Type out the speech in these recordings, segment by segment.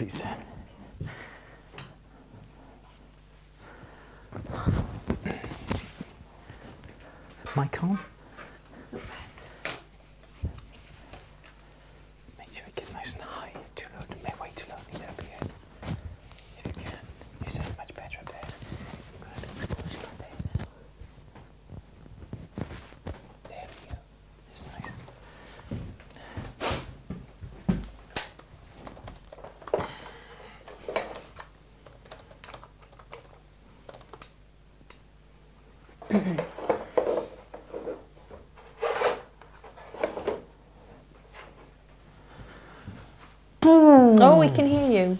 please. Mic on. Make sure it gets nice and high. It's too low. Way too low. Need it up here. If you can. You sound much better up there. You've got a bit of squash up there now. There we go. It's nice. Oh, we can hear you.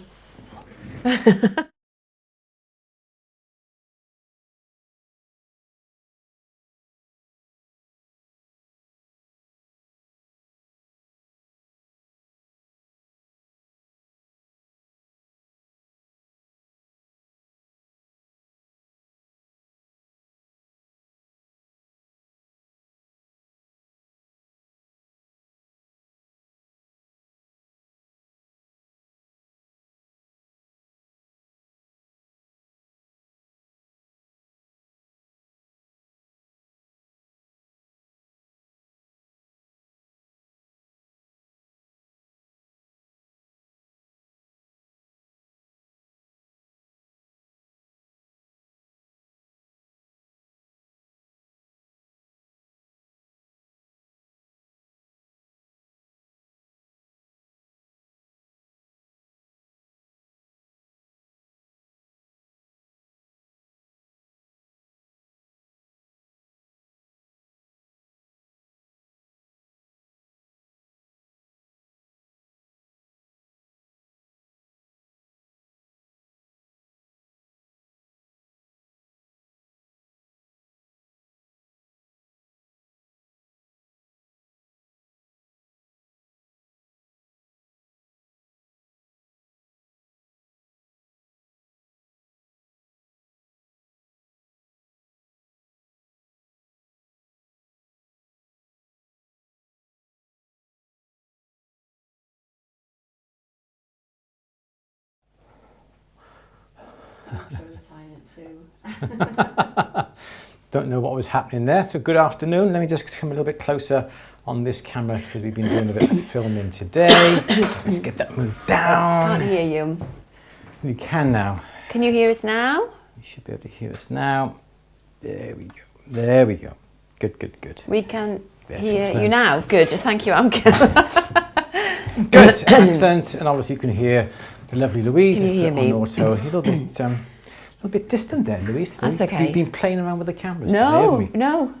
Don't know what was happening there. So good afternoon. Let me just come a little bit closer on this camera because we've been doing a bit of filming today. Let's get that moved down. Can't hear you. You can now. Can you hear us now? You should be able to hear us now. There we go. There we go. Good, good, good. We can Yes, hear excellent. you now. Good. Thank you, Amka. Good, excellent. And obviously you can hear the lovely Louise. Can you hear me? On auto. A little bit distant there, Louise. That's okay. We've been playing around with the cameras today, haven't we? No.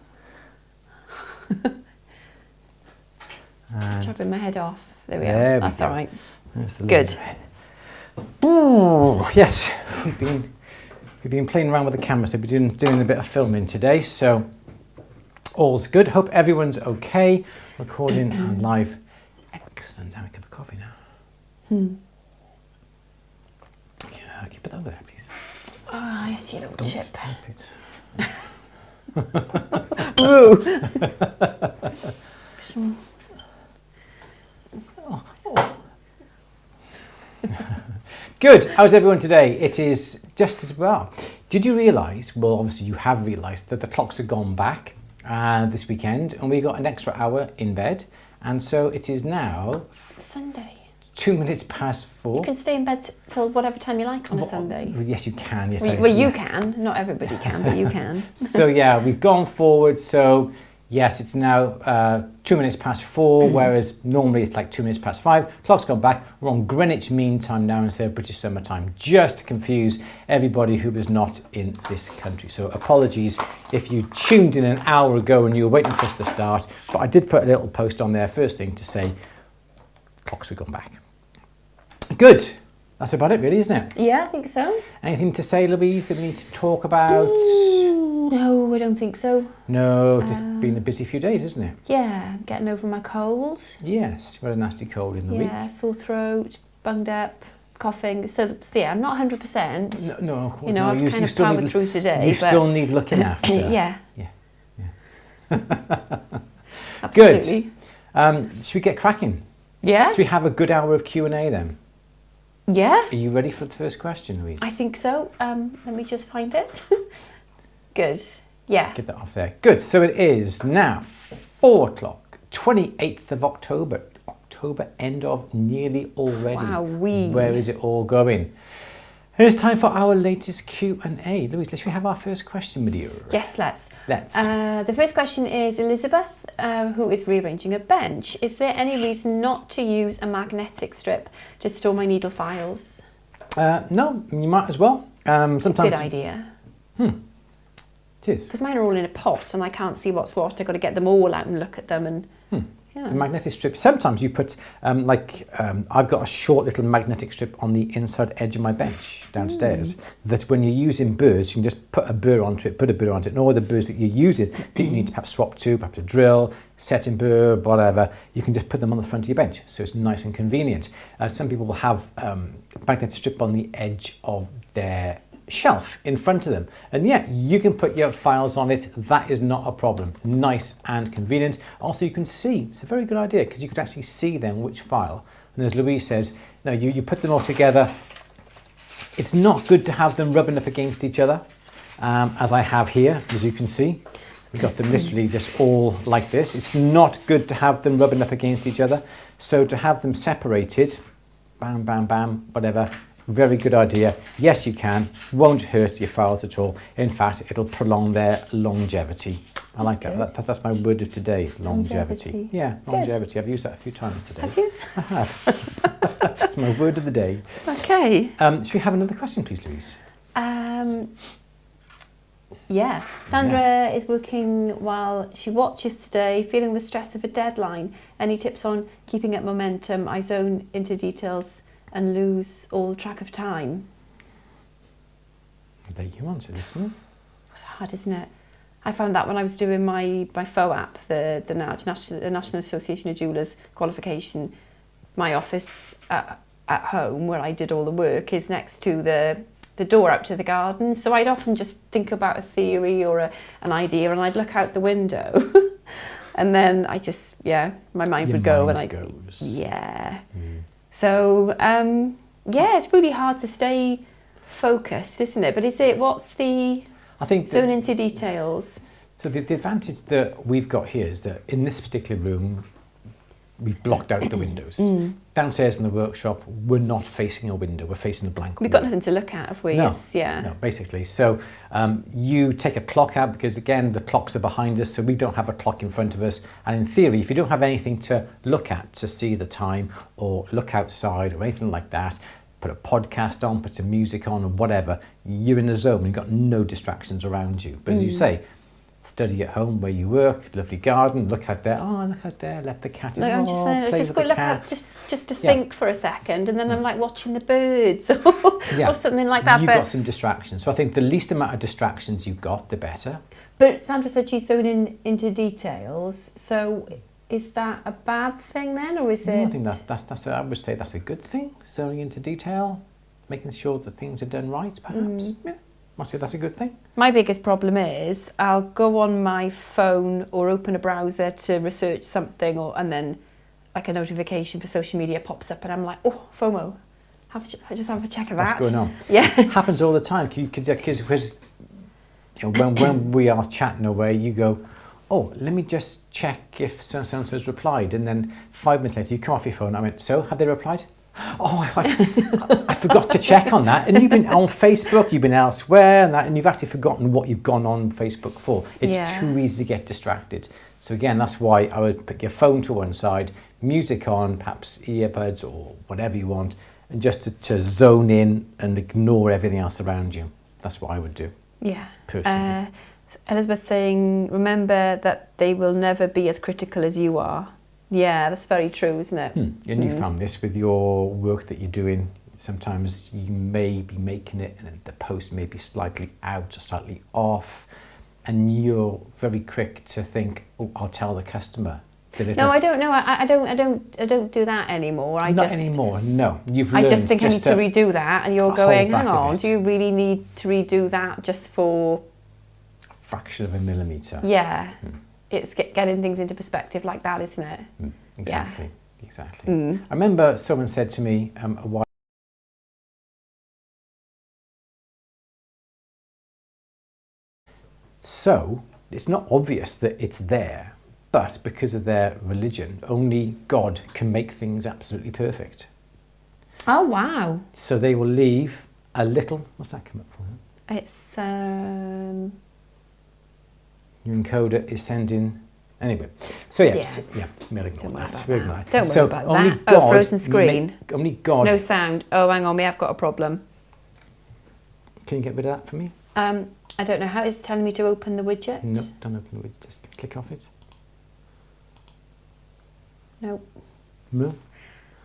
Chopping my head off. There we are. That's all right. Good. Ooh, yes, we've been playing around with the camera, so we've been doing a bit of filming today, so all's good. Hope everyone's okay. Recording and live. Excellent. Have a cup of coffee now. Yeah, keep it over there, please. Oh, I see a little chip. Ooh. Good. How's everyone today? It is just as well. Did you realise, well obviously you have realised, that the clocks have gone back this weekend and we got an extra hour in bed, and so it is now Sunday. 2 minutes past 4. You can stay in bed till whatever time you like on a Sunday. Yes, you can. Yes, well, you can. Not everybody can, but you can. So yeah, we've gone forward. So yes, it's now 2 minutes past 4, whereas normally it's like 2 minutes past 5. Clock's gone back. We're on Greenwich Mean Time now instead of British Summer Time, just to confuse everybody who was not in this country. So apologies if you tuned in an hour ago and you were waiting for us to start, but I did put a little post on there first thing to say clocks have gone back. Good. That's about it really, isn't it? Yeah, I think so. Anything to say, Louise, that we need to talk about? No, I don't think so. No, just been a busy few days, isn't it? Yeah, I'm getting over my cold. Yes, you've had a nasty cold in the week. Yeah, sore throat, bunged up, coughing. So yeah, I'm not 100%. No, you know, I've kind of powered through today. You still need looking after. Yeah. Good. Absolutely. Should we get cracking? Yeah. Should we have a good hour of Q&A then? Yeah. Are you ready for the first question, Louise? I think so. Let me just find it. Good. Yeah. Get that off there. Good. So it is now 4 o'clock, 28th of October. October end of nearly already. Wow-wee. Where is it all going? It's time for our latest Q&A. Louise, let's we have our first question with you. Yes, let's. Let's. The first question is Elizabeth, who is rearranging a bench. Is there any reason not to use a magnetic strip to store my needle files? No, you might as well. Sometimes. Good idea. It is. Because mine are all in a pot and I can't see what's what. I've got to get them all out and look at them. And yeah. The magnetic strip, sometimes you put, I've got a short little magnetic strip on the inside edge of my bench downstairs that when you're using burrs, you can just put a burr onto it, and all the burrs that you're using that you need to perhaps swap to, perhaps a drill, setting burr, whatever, you can just put them on the front of your bench. So it's nice and convenient. Some people will have a magnetic strip on the edge of their shelf in front of them, and yeah, you can put your files on it. That is not a problem. Nice and convenient. Also, you can see, it's a very good idea because you could actually see then which file, and as Louise says, no, you put them all together. It's not good to have them rubbing up against each other, as I have here, as you can see. We've got them literally just all like this. It's not good to have them rubbing up against each other, so to have them separated, bam, bam, bam, whatever, very good idea. Yes, you can. Won't hurt your files at all. In fact, it'll prolong their longevity. I like that. That's my word of today, longevity. Yeah, longevity. I've used that a few times today. Have you? I have. It's my word of the day. Okay. Should we have another question, please, Louise? Yeah. Sandra is working while she watches today, feeling the stress of a deadline. Any tips on keeping up momentum? I zone into details and lose all track of time. I'll let you answer this one. It's hard, isn't it? I found that when I was doing my FOAP, the National Association of Jewellers qualification, my office at home where I did all the work is next to the door out to the garden. So I'd often just think about a theory or an idea and I'd look out the window and then I just, my mind would go and yeah. So, yeah, it's really hard to stay focused, isn't it? But I think zone into details. So the advantage that we've got here is that in this particular room, we've blocked out the windows. Downstairs in the workshop, we're not facing a window, we're facing a blank wall. We've got nothing to look at, have we? No, no, basically. So you take a clock out because, again, the clocks are behind us, so we don't have a clock in front of us. And in theory, if you don't have anything to look at to see the time or look outside or anything like that, put a podcast on, put some music on or whatever, you're in the zone and you've got no distractions around you. But as you say, study at home where you work, lovely garden, look out there, look out there, let the cat in. I'm just go look out just to think for a second, and then I'm like watching the birds or something like that. You've got some distractions. So I think the least amount of distractions you've got, the better. But Sandra said she's zoning into details, so is that a bad thing then, or is it? I think I would say that's a good thing, zoning into detail, making sure that things are done right, perhaps. Yeah. I say that's a good thing. My biggest problem is I'll go on my phone or open a browser to research something, and then like a notification for social media pops up and I'm like, oh, FOMO. I just have a check of that. What's going on? Yeah. It happens all the time because when we are chatting away, you go, oh, let me just check if so-and-so has replied. And then 5 minutes later, you come off your phone. I went, so have they replied? Oh, I forgot to check on that. And you've been on Facebook, you've been elsewhere, and you've actually forgotten what you've gone on Facebook for. It's too easy to get distracted. So again, that's why I would put your phone to one side, music on, perhaps earbuds or whatever you want, and just to zone in and ignore everything else around you. That's what I would do. Yeah. Personally. Elizabeth saying, remember that they will never be as critical as you are. Yeah, that's very true, isn't it? And you found this with your work that you're doing. Sometimes you may be making it and the post may be slightly out or slightly off, and you're very quick to think, oh, I'll tell the customer. No, I don't know. I don't do that anymore. Not anymore. No, you've learned. I just think I need to redo that, and you're going, hang on, do you really need to redo that just for a fraction of a millimetre? Yeah. It's getting things into perspective like that, isn't it? Exactly. I remember someone said to me a while So it's not obvious that it's there, but because of their religion, only God can make things absolutely perfect. Oh, wow. So they will leave a little, what's that come up for? It's, Your encoder is sending, anyway. So we'll ignore that. We'll ignore that. Don't worry about only that. God Frozen screen. Only God. No sound. Oh, hang on, we have got a problem. Can you get rid of that for me? I don't know how it's telling me to open the widget. No, don't open the widget, just click off it. Nope. No.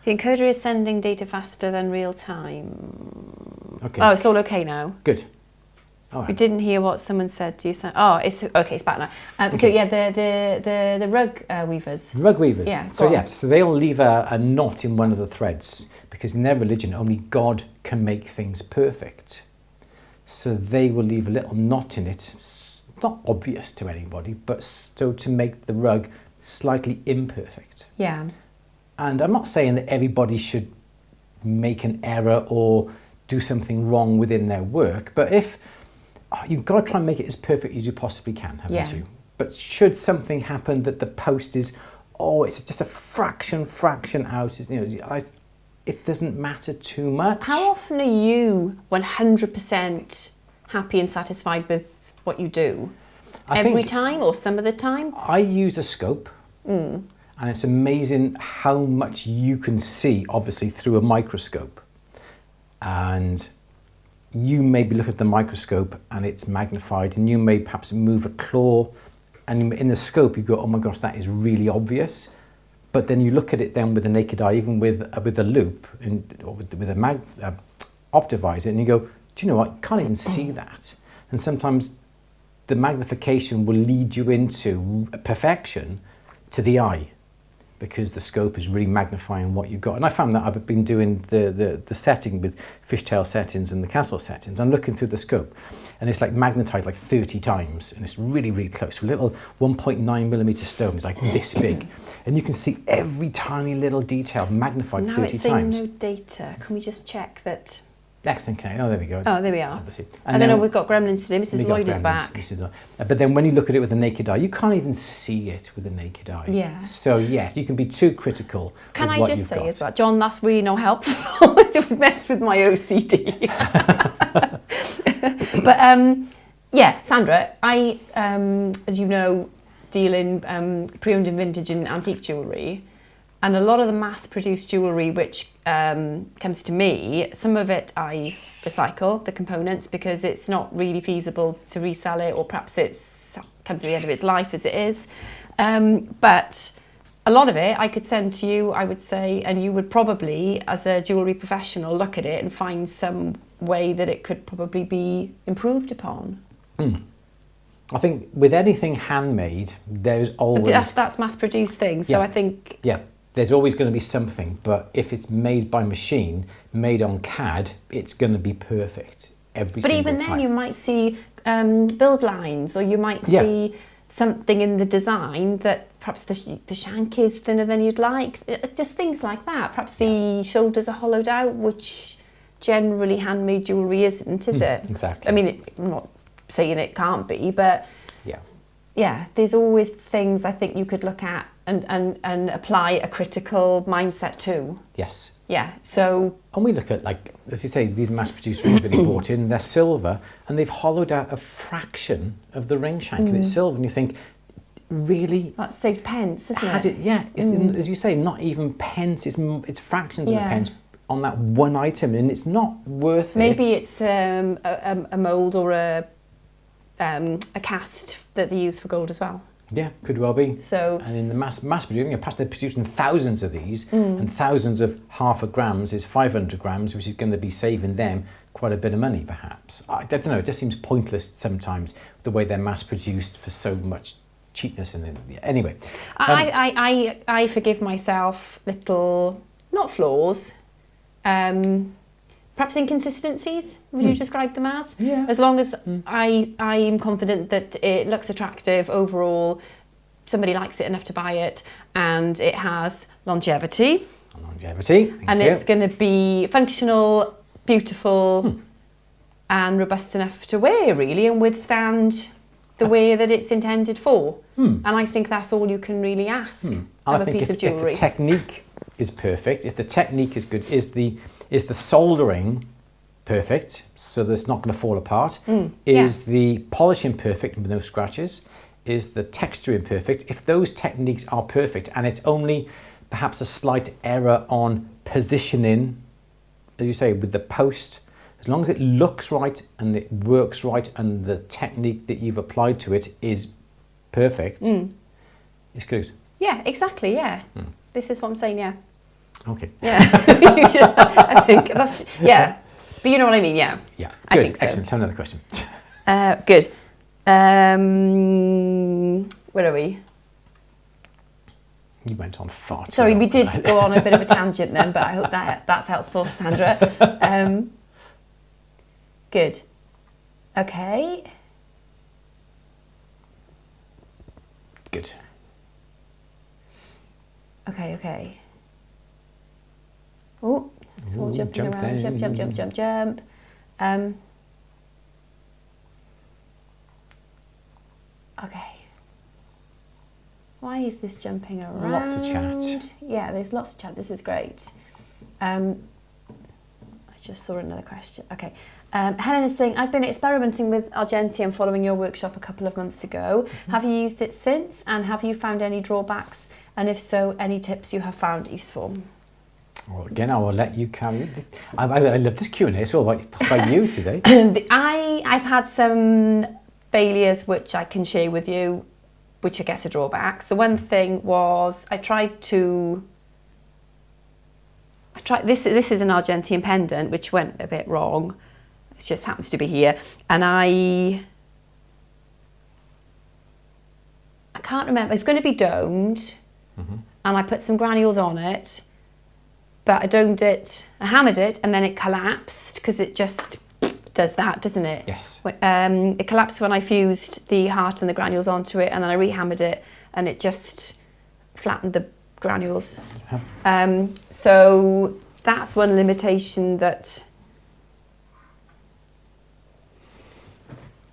The encoder is sending data faster than real time. Okay. Oh, it's all okay now. Good. All right. We didn't hear what someone said. Do you say? Oh, it's okay. It's back now. So yeah, the rug weavers. Rug weavers. Yeah. So they'll leave a knot in one of the threads because in their religion only God can make things perfect. So they will leave a little knot in it. It's not obvious to anybody, but so to make the rug slightly imperfect. Yeah. And I'm not saying that everybody should make an error or do something wrong within their work, but if you've got to try and make it as perfect as you possibly can, haven't you? But should something happen that the post is, it's just a fraction out, it doesn't matter too much. How often are you 100% happy and satisfied with what you do? Every time or some of the time? I use a scope. And it's amazing how much you can see, obviously, through a microscope. And you may be looking at the microscope and it's magnified, and you may perhaps move a claw, and in the scope you go, oh my gosh, that is really obvious. But then you look at it then with the naked eye, even with a loop or with a optivisor, and you go, do you know what? I can't even see that. And sometimes the magnification will lead you into perfection to the eye, because the scope is really magnifying what you've got. And I found that I've been doing the setting with fishtail settings and the castle settings. I'm looking through the scope and it's like magnetized like 30 times, and it's really, really close. A little 1.9mm stone is like this big. And you can see every tiny little detail magnified 30 times. Now it's saying no data. Can we just check that? Excellent. Oh, there we go. Oh, there we are. And I don't know, we've got gremlins today. Mrs. Lloyd is back. But then when you look at it with the naked eye, you can't even see it with the naked eye. Yeah. So yes, you can be too critical. Can I just say as well, John, that's really not helpful. It would mess with my OCD. But yeah, Sandra, I, as you know, deal in pre-owned and vintage and antique jewellery. And a lot of the mass-produced jewellery which comes to me, some of it I recycle, the components, because it's not really feasible to resell it, or perhaps it's comes to the end of its life as it is. But a lot of it I could send to you, I would say, and you would probably, as a jewellery professional, look at it and find some way that it could probably be improved upon. I think with anything handmade, there's always... That's mass-produced things, so I think... Yeah. There's always going to be something, but if it's made by machine, made on CAD, it's going to be perfect every single time. But even then you might see build lines, or you might see something in the design that perhaps the shank is thinner than you'd like. Just things like that. Perhaps the shoulders are hollowed out, which generally handmade jewellery isn't, is it? Exactly. I mean, I'm not saying it can't be, but yeah, there's always things I think you could look at and apply a critical mindset to. Yes. Yeah, so... And we look at, like, as you say, these mass-produced rings that he bought in, they're silver, and they've hollowed out a fraction of the ring shank, and it's silver, and you think, really? That's saved pence, isn't it? Has it? Yeah. It's, as you say, not even pence, it's fractions of a pence on that one item, and it's not worth it. Maybe it's a mould or a cast that they use for gold as well. Yeah, could well be. So, and in the mass producing, perhaps they're producing thousands of these, and thousands of half a grams is 500 grams, which is going to be saving them quite a bit of money, perhaps. I don't know. It just seems pointless sometimes the way they're mass produced for so much cheapness. And anyway, I forgive myself little, not flaws, perhaps inconsistencies, would you describe them as? Yeah. As long as I'm confident that it looks attractive overall, somebody likes it enough to buy it, and it has longevity. And it's going to be functional, beautiful, and robust enough to wear, really, and withstand the way that it's intended for. And I think that's all you can really ask of a piece of jewellery. If the technique is perfect, if the technique is good, is the soldering perfect, so that it's not going to fall apart? Is the polishing perfect with no scratches? Is the texturing perfect? If those techniques are perfect and it's only perhaps a slight error on positioning, as you say, with the post, as long as it looks right and it works right and the technique that you've applied to it is perfect, it's good. Yeah, exactly, yeah. This is what I'm saying, yeah. Okay. Yeah, I think that's, yeah. But you know what I mean, yeah. Yeah, I good, think so. excellent. Tell another question. Good. Where are we? You went on far too Sorry, long. we did go on a bit of a tangent then, but I hope that's helpful, Sandra. Good. Okay. Good. Okay. Oh, it's all jumping jumping. around. Jump. Okay. Why is this jumping around? Lots of chat. Yeah, there's lots of chat. This is great. I just saw another question. Okay. Helen is saying, I've been experimenting with Argentina following your workshop a couple of months ago. Have you used it since? And have you found any drawbacks? And if so, any tips you have found useful? Well, again, I will let you carry it. I love this Q&A. It's all about you today. I've had some failures which I can share with you, which I guess are drawbacks. The one thing was this is an Argentine pendant which went a bit wrong. It just happens to be here, and I can't remember. It's going to be domed, and I put some granules on it, but I hammered it, and then it collapsed because it just does that, doesn't it? Yes. It collapsed when I fused the heart and the granules onto it, and then I rehammered it, and it just flattened the granules. So that's one limitation that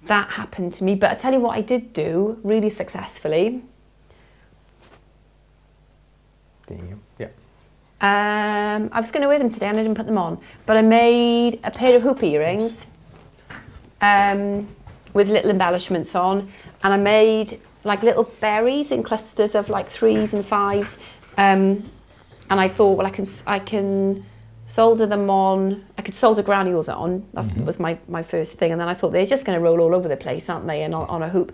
happened to me. But I tell you what I did do really successfully. Yeah. I was going to wear them today and I didn't put them on, but I made a pair of hoop earrings with little embellishments on, and I made like little berries in clusters of like 3s and 5s, and I thought, well, I can solder them on. I could solder granules on. That was my first thing, and then I thought they're just going to roll all over the place, aren't they? And on a hoop.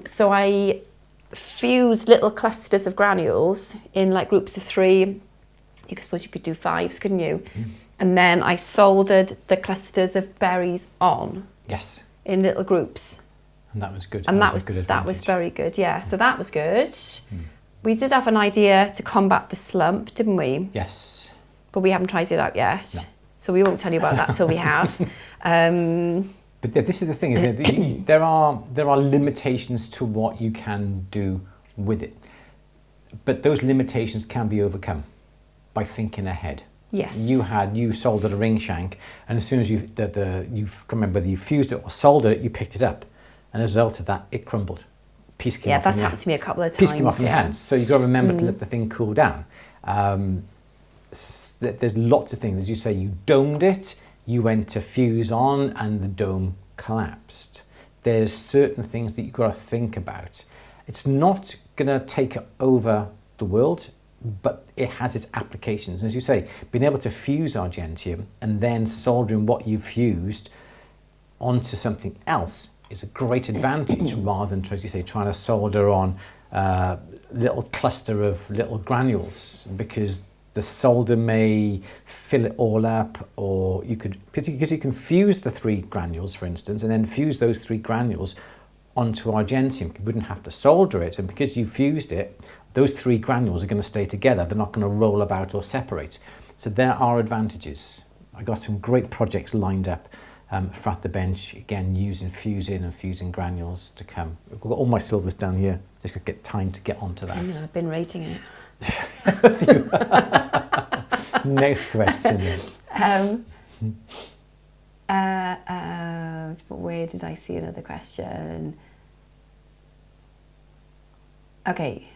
So I fused little clusters of granules in like groups of 3. I suppose you could do 5s, couldn't you? And then I soldered the clusters of berries on. Yes. In little groups. And that was good. And that was a good advantage. That was very good, yeah. So that was good. We did have an idea to combat the slump, didn't we? Yes. But we haven't tried it out yet. No. So we won't tell you about that till we have. But this is the thing, isn't it? There are limitations to what you can do with it. But those limitations can be overcome by thinking ahead. Yes. You soldered a ring shank, and as soon as you remember whether you fused it or soldered it, you picked it up, and as a result of that, it crumbled. Piece came off. Yeah, that's happened to me a couple of times. Piece came off in your hands. So you've got to remember to let the thing cool down. There's lots of things. As you say, you domed it, you went to fuse on, and the dome collapsed. There's certain things that you've got to think about. It's not going to take over the world, but it has its applications. As you say, being able to fuse argentium and then soldering what you've fused onto something else is a great advantage rather than, as you say, trying to solder on a little cluster of little granules, because the solder may fill it all up, or because you can fuse the 3 granules, for instance, and then fuse those 3 granules onto argentium. You wouldn't have to solder it, and because you fused it, those 3 granules are going to stay together. They're not going to roll about or separate. So there are advantages. I got some great projects lined up for At the Bench, again, using fusing and fusing granules to come. I've got all my silvers down here. Just got to get time to get onto that. I know, I've been rating it. Next question. Where did I see another question? Okay.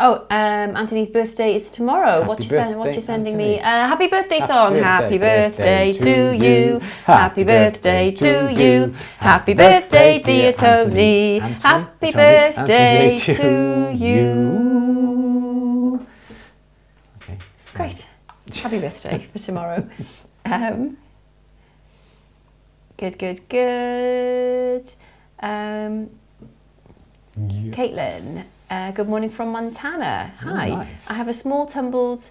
Oh, Anthony's birthday is tomorrow. What you sending me? Happy birthday song. Happy birthday to you. Happy birthday to you. Happy birthday, dear Tony. Happy birthday to you. Okay. Great. Happy birthday for tomorrow. Good. Caitlin, good morning from Montana. Hi. Nice. I have small tumbled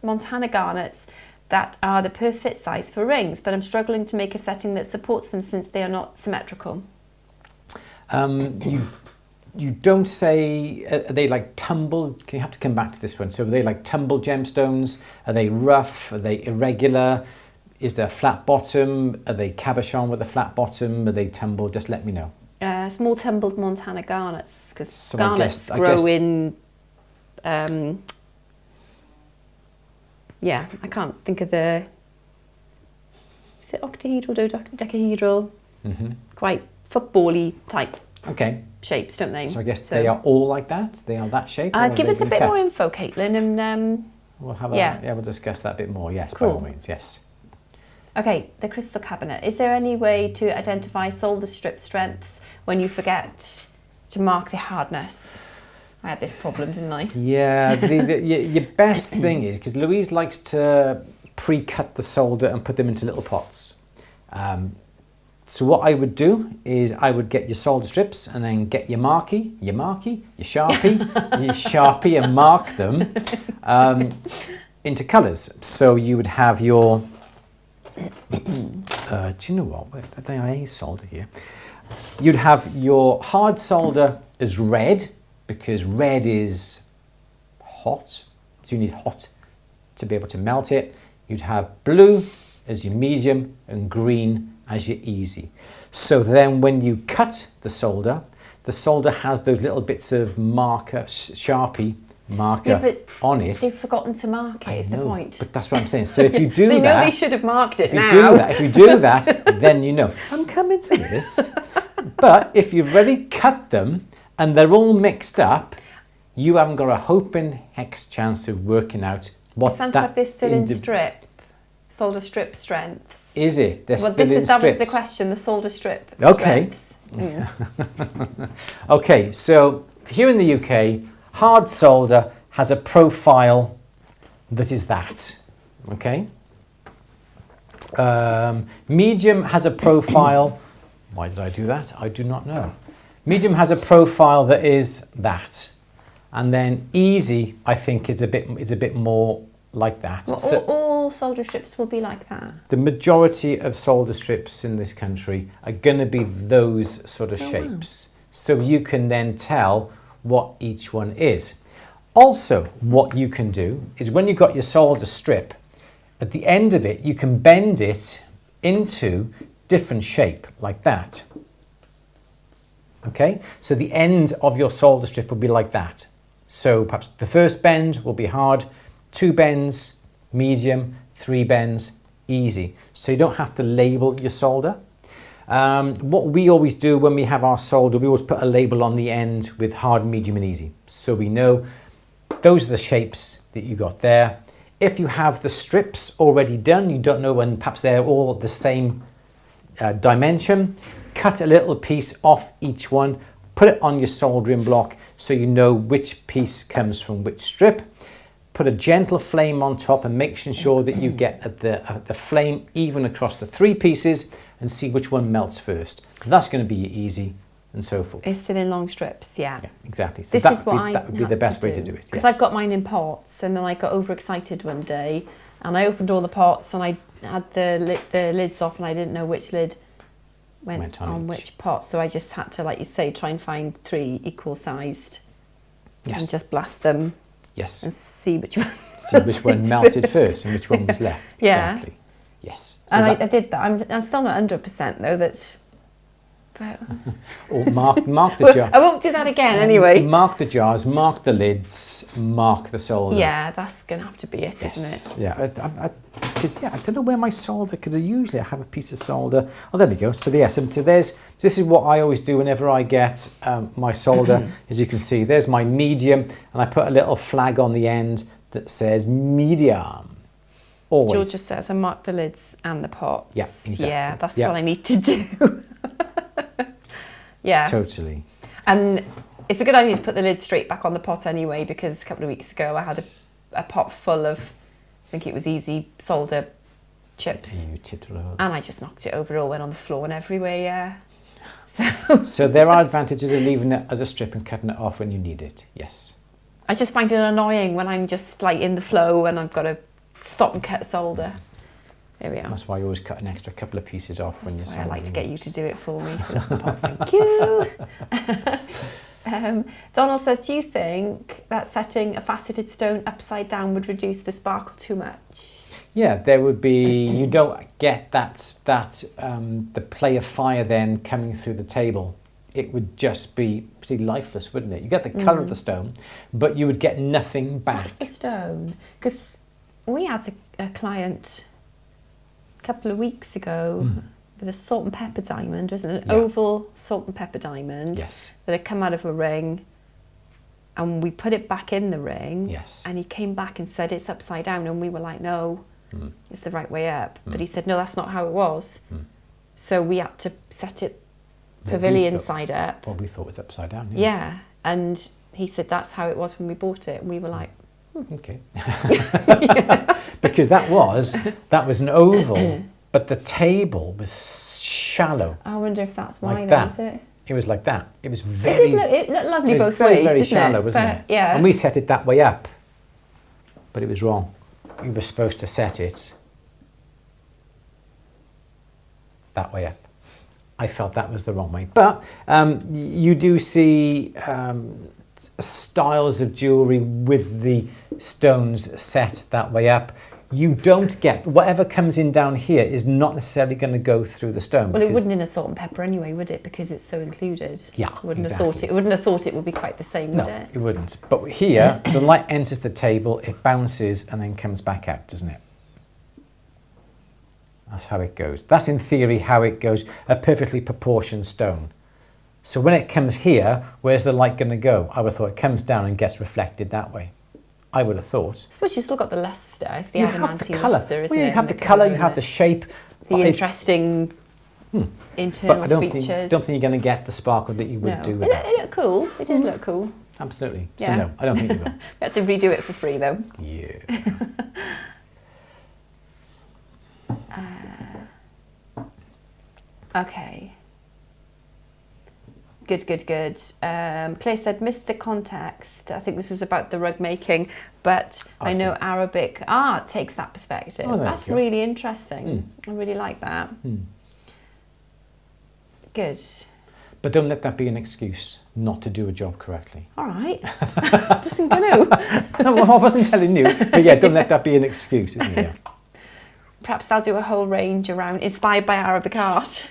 Montana garnets that are the perfect size for rings, but I'm struggling to make a setting that supports them since they are not symmetrical. You don't say, are they like tumbled? You have to come back to this one. So are they like tumbled gemstones? Are they rough? Are they irregular? Is there a flat bottom? Are they cabochon with a flat bottom? Are they tumbled? Just let me know. Small tumbled Montana garnets, because garnets grow in. Yeah, I can't think of the. Is it octahedral, dodecahedral? Quite football-y type. Okay. Shapes, don't they? So I guess they are all like that. They are that shape. Give us a bit more info, Caitlin, and we'll have we'll discuss that a bit more. Yes, cool. By all means, yes. Okay, the crystal cabinet. Is there any way to identify solder strip strengths when you forget to mark the hardness? I had this problem, didn't I? Yeah, your best thing is, because Louise likes to pre-cut the solder and put them into little pots. So what I would do is I would get your solder strips and then get your Sharpie, and mark them into colours. So you would have your, do you know what, I solder here. You'd have your hard solder as red, because red is hot, so you need hot to be able to melt it. You'd have blue as your medium and green as your easy. So then when you cut the solder has those little bits of marker, Sharpie marker on it. They've forgotten to mark it, is the point. But that's what I'm saying. So if you do they that... know they should have marked it now. If you do that, then you know. I'm coming to this. But if you've already cut them and they're all mixed up, you haven't got a hope in heck's chance of working out what it sounds like they're still in strip. Solder strip strengths. Is it? That was the question, the solder strip strengths. Okay, so here in the UK, hard solder has a profile that is that. Okay. Medium has a profile. Why did I do that? I do not know. Medium has a profile that is that, and then easy, I think, is a bit more like that. Well, so, all solder strips will be like that. The majority of solder strips in this country are going to be those sort of shapes. Wow. So you can then tell what each one is. Also, what you can do is when you've got your solder strip, at the end of it, you can bend it into different shape like that. Okay, so the end of your solder strip will be like that. So perhaps the first bend will be hard, 2 bends, medium, 3 bends, easy. So you don't have to label your solder. What we always do when we have our solder, we always put a label on the end with hard, medium and easy. So we know those are the shapes that you got there. If you have the strips already done, you don't know when perhaps they're all the same dimension, cut a little piece off each one, put it on your soldering block so you know which piece comes from which strip. Put a gentle flame on top and making sure that you get the flame even across the 3 pieces and see which one melts first. That's going to be easy and so forth. It's still in long strips, yeah. Yeah, exactly. So that would be the best way to do it. Because I've got mine in pots, and then I got overexcited one day and I opened all the pots and I had the lids off and I didn't know which lid went on which pot. So I just had to, like you say, try and find 3 equal sized and just blast them. Yes. And see which one. See which one melted first and which one was left. Yeah. Exactly. Yes. So and I did that. I'm still not 100% though. Or mark the jar. I won't do that again anyway. Mark the jars, mark the lids, mark the solder. Yeah, that's going to have to be it, isn't it? Yeah. because I don't know where my solder, because usually I have a piece of solder. Oh, there we go. So yes, so this is what I always do whenever I get my solder. As you can see, there's my medium, and I put a little flag on the end that says medium. Always. George just says I mark the lids and the pots. Yeah, exactly. Yeah, that's what I need to do. Yeah. Totally. And it's a good idea to put the lid straight back on the pot anyway, because a couple of weeks ago I had a pot full of, I think it was easy solder chips. And you tipped it over. And I just knocked it over, it all went on the floor and everywhere, yeah. So there are advantages of leaving it as a strip and cutting it off when you need it, yes. I just find it annoying when I'm just like in the flow and I've got to stop and cut solder. There we are. That's why you always cut an extra couple of pieces off when you're soldering. I like to get you to do it for me. Thank you. Donald says, do you think that setting a faceted stone upside down would reduce the sparkle too much? Yeah, there would be, you don't get the play of fire then coming through the table. It would just be pretty lifeless, wouldn't it? You get the colour of the stone, but you would get nothing back. What's the stone? Because we had a client a couple of weeks ago with a salt and pepper diamond, wasn't it? An oval salt and pepper diamond that had come out of a ring, and we put it back in the ring. Yes. And he came back and said it's upside down, and we were like, no, it's the right way up. But he said, no, that's not how it was. So we had to set it pavilion side up. Well, we thought it was upside down. Yeah. And he said that's how it was when we bought it, and we were like, okay. Because that was an oval, but the table was shallow. I wonder if that's why, like then, is it? It was like that. It was very. It looked lovely both very, ways. Very didn't shallow, it? wasn't But, it? Yeah. And we set it that way up, but it was wrong. We were supposed to set it that way up. I felt that was the wrong way. But you do see styles of jewellery with the stones set that way up. You don't get, whatever comes in down here is not necessarily going to go through the stone. Well, it wouldn't in a salt and pepper anyway, would it? Because it's so included. Yeah, wouldn't exactly. have thought it would be quite the same, would it? No, it wouldn't. But here, the light enters the table, it bounces and then comes back out, doesn't it? That's how it goes. That's in theory how it goes, a perfectly proportioned stone. So when it comes here, where's the light going to go? I would have thought it comes down and gets reflected that way. I would have thought. I suppose you've still got the luster. It's the adamantine luster, isn't well, it? You have the colour, you have the shape. The interesting internal but I don't features. Don't think you're going to get the sparkle that you would do with that. It looked cool. It did look cool. Absolutely. Yeah. So no, I don't think you will. We had to redo it for free though. Yeah. Okay. Good. Claire said, missed the context. I think this was about the rug making, but I know Arabic art takes that perspective. Oh, that's really interesting. I really like that. Good. But don't let that be an excuse not to do a job correctly. All right. I wasn't going to. No, I wasn't telling you. But yeah, don't let that be an excuse, isn't it? Yeah. Perhaps I'll do a whole range around, inspired by Arabic art.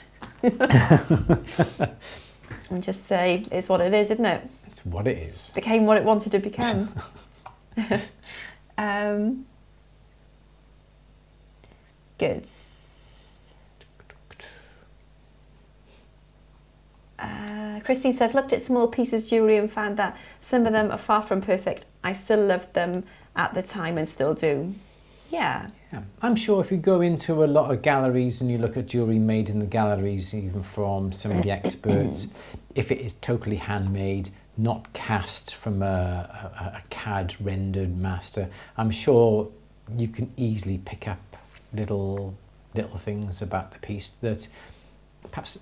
And just say, it's what it is, isn't it? It's what it is. Became what it wanted to become. Good. Christine says, looked at small pieces of jewellery and found that some of them are far from perfect. I still loved them at the time and still do. Yeah. I'm sure if you go into a lot of galleries and you look at jewellery made in the galleries, even from some of the experts, if it is totally handmade, not cast from a CAD rendered master, I'm sure you can easily pick up little things about the piece that perhaps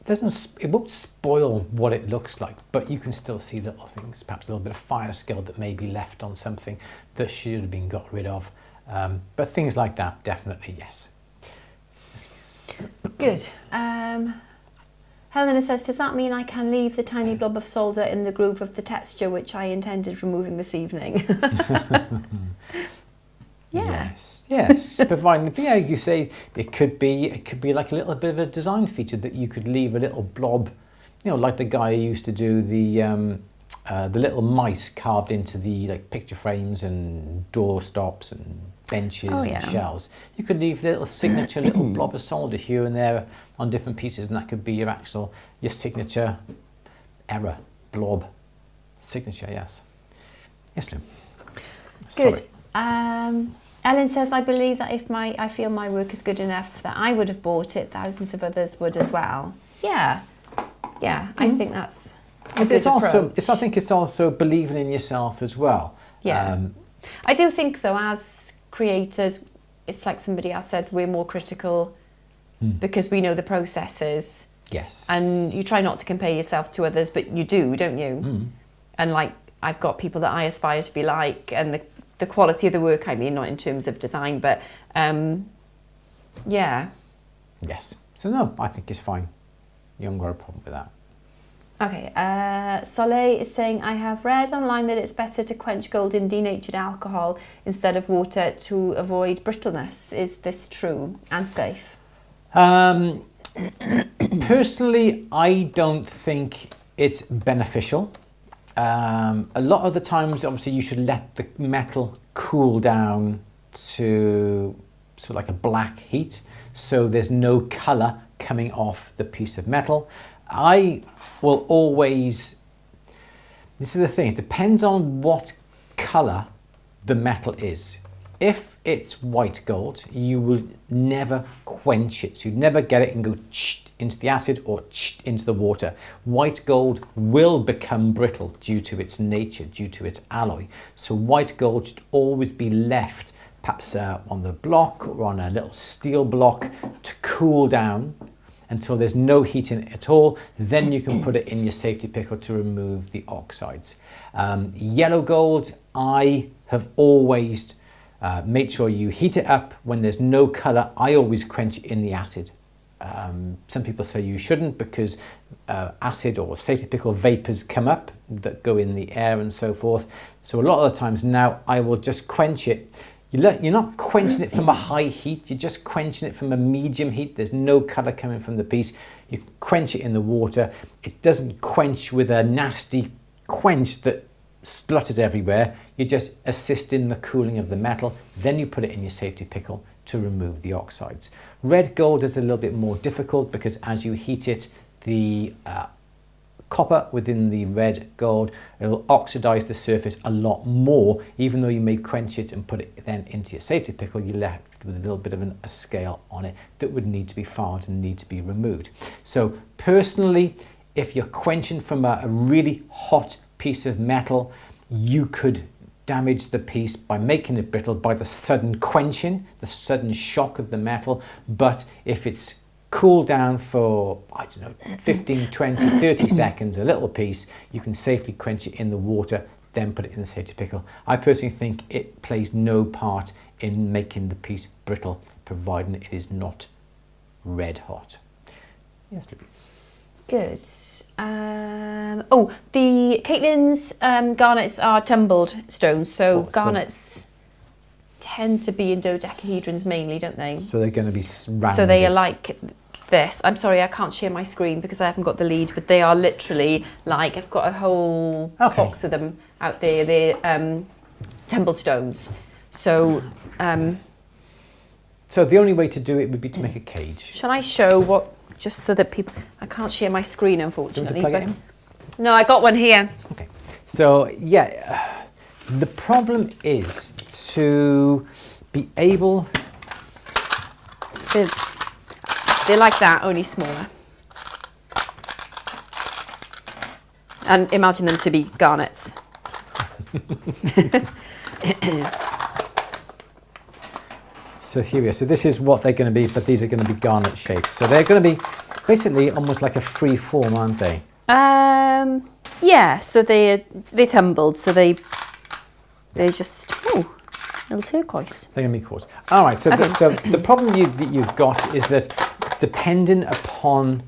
it won't spoil what it looks like, but you can still see little things, perhaps a little bit of fire skill that may be left on something that should have been got rid of. But things like that, definitely, yes. Good. Helena says, does that mean I can leave the tiny blob of solder in the groove of the texture which I intended removing this evening? Yeah. Yes. Providing, yeah, you say it could be like a little bit of a design feature that you could leave a little blob, like the guy who used to do the the little mice carved into the like picture frames and door stops and benches and shelves. You could leave little signature little blob of solder here and there on different pieces, and that could be your signature error blob signature. Yes, Lou. Good. Ellen says, I believe that if I feel my work is good enough that I would have bought it, thousands of others would as well. Yeah, I think that's a good approach. I think it's also believing in yourself as well. Yeah. I do think, though, as creators, it's like somebody else said, we're more critical because we know the processes. Yes. And you try not to compare yourself to others, but you do, don't you? And like, I've got people that I aspire to be like, and the quality of the work, I mean, not in terms of design, but yeah. Yes. So no, I think it's fine. You haven't got a problem with that. Okay, Soleil is saying, I have read online that it's better to quench gold in denatured alcohol instead of water to avoid brittleness. Is this true and safe? Personally, I don't think it's beneficial. A lot of the times, obviously, you should let the metal cool down to sort of like a black heat, so there's no colour coming off the piece of metal. I will always, this is the thing, it depends on what colour the metal is. If it's white gold, you will never quench it. So you'd never get it and go into the acid or into the water. White gold will become brittle due to its nature, due to its alloy. So white gold should always be left perhaps on the block or on a little steel block to cool down until there's no heat in it at all. Then you can put it in your safety pickle to remove the oxides. Yellow gold, I have always made sure you heat it up when there's no colour. I always quench it in the acid. Some people say you shouldn't because acid or safety pickle vapours come up that go in the air and so forth. So a lot of the times now I will just quench it. You're not quenching it from a high heat, you're just quenching it from a medium heat. There's no colour coming from the piece. You quench it in the water. It doesn't quench with a nasty quench that splutters everywhere. You just assist in the cooling of the metal. Then you put it in your safety pickle to remove the oxides. Red gold is a little bit more difficult because as you heat it, the copper within the red gold, it'll oxidize the surface a lot more. Even though you may quench it and put it then into your safety pickle, you're left with a little bit of a scale on it that would need to be filed and need to be removed. So personally, if you're quenching from a really hot piece of metal, you could damage the piece by making it brittle by the sudden quenching, the sudden shock of the metal. But if it's cool down for, I don't know, 15, 20, 30 seconds, a little piece, you can safely quench it in the water, then put it in the safety pickle. I personally think it plays no part in making the piece brittle, providing it is not red hot. Yes, Louise. Good. The Caitlin's garnets are tumbled stones, so garnets tend to be in dodecahedrons mainly, don't they? So they're going to be rounded. So they are like this. I'm sorry, I can't share my screen because I haven't got the lead, but they are literally like, I've got a whole box of them out there. They're tumbled stones. So so the only way to do it would be to make a cage. Shall I show what, just so that people, I can't share my screen unfortunately. Do you want to plug it in? No, I got one here. Okay. So yeah, the problem is to be able... They're like that, only smaller. And imagine them to be garnets. So here we are. So this is what they're going to be, but these are going to be garnet shaped. So they're going to be basically almost like a free form, aren't they? Yeah, so they're tumbled, so they're just little turquoise. They're going to be coarse. All right. So, so the problem you've got is that depending upon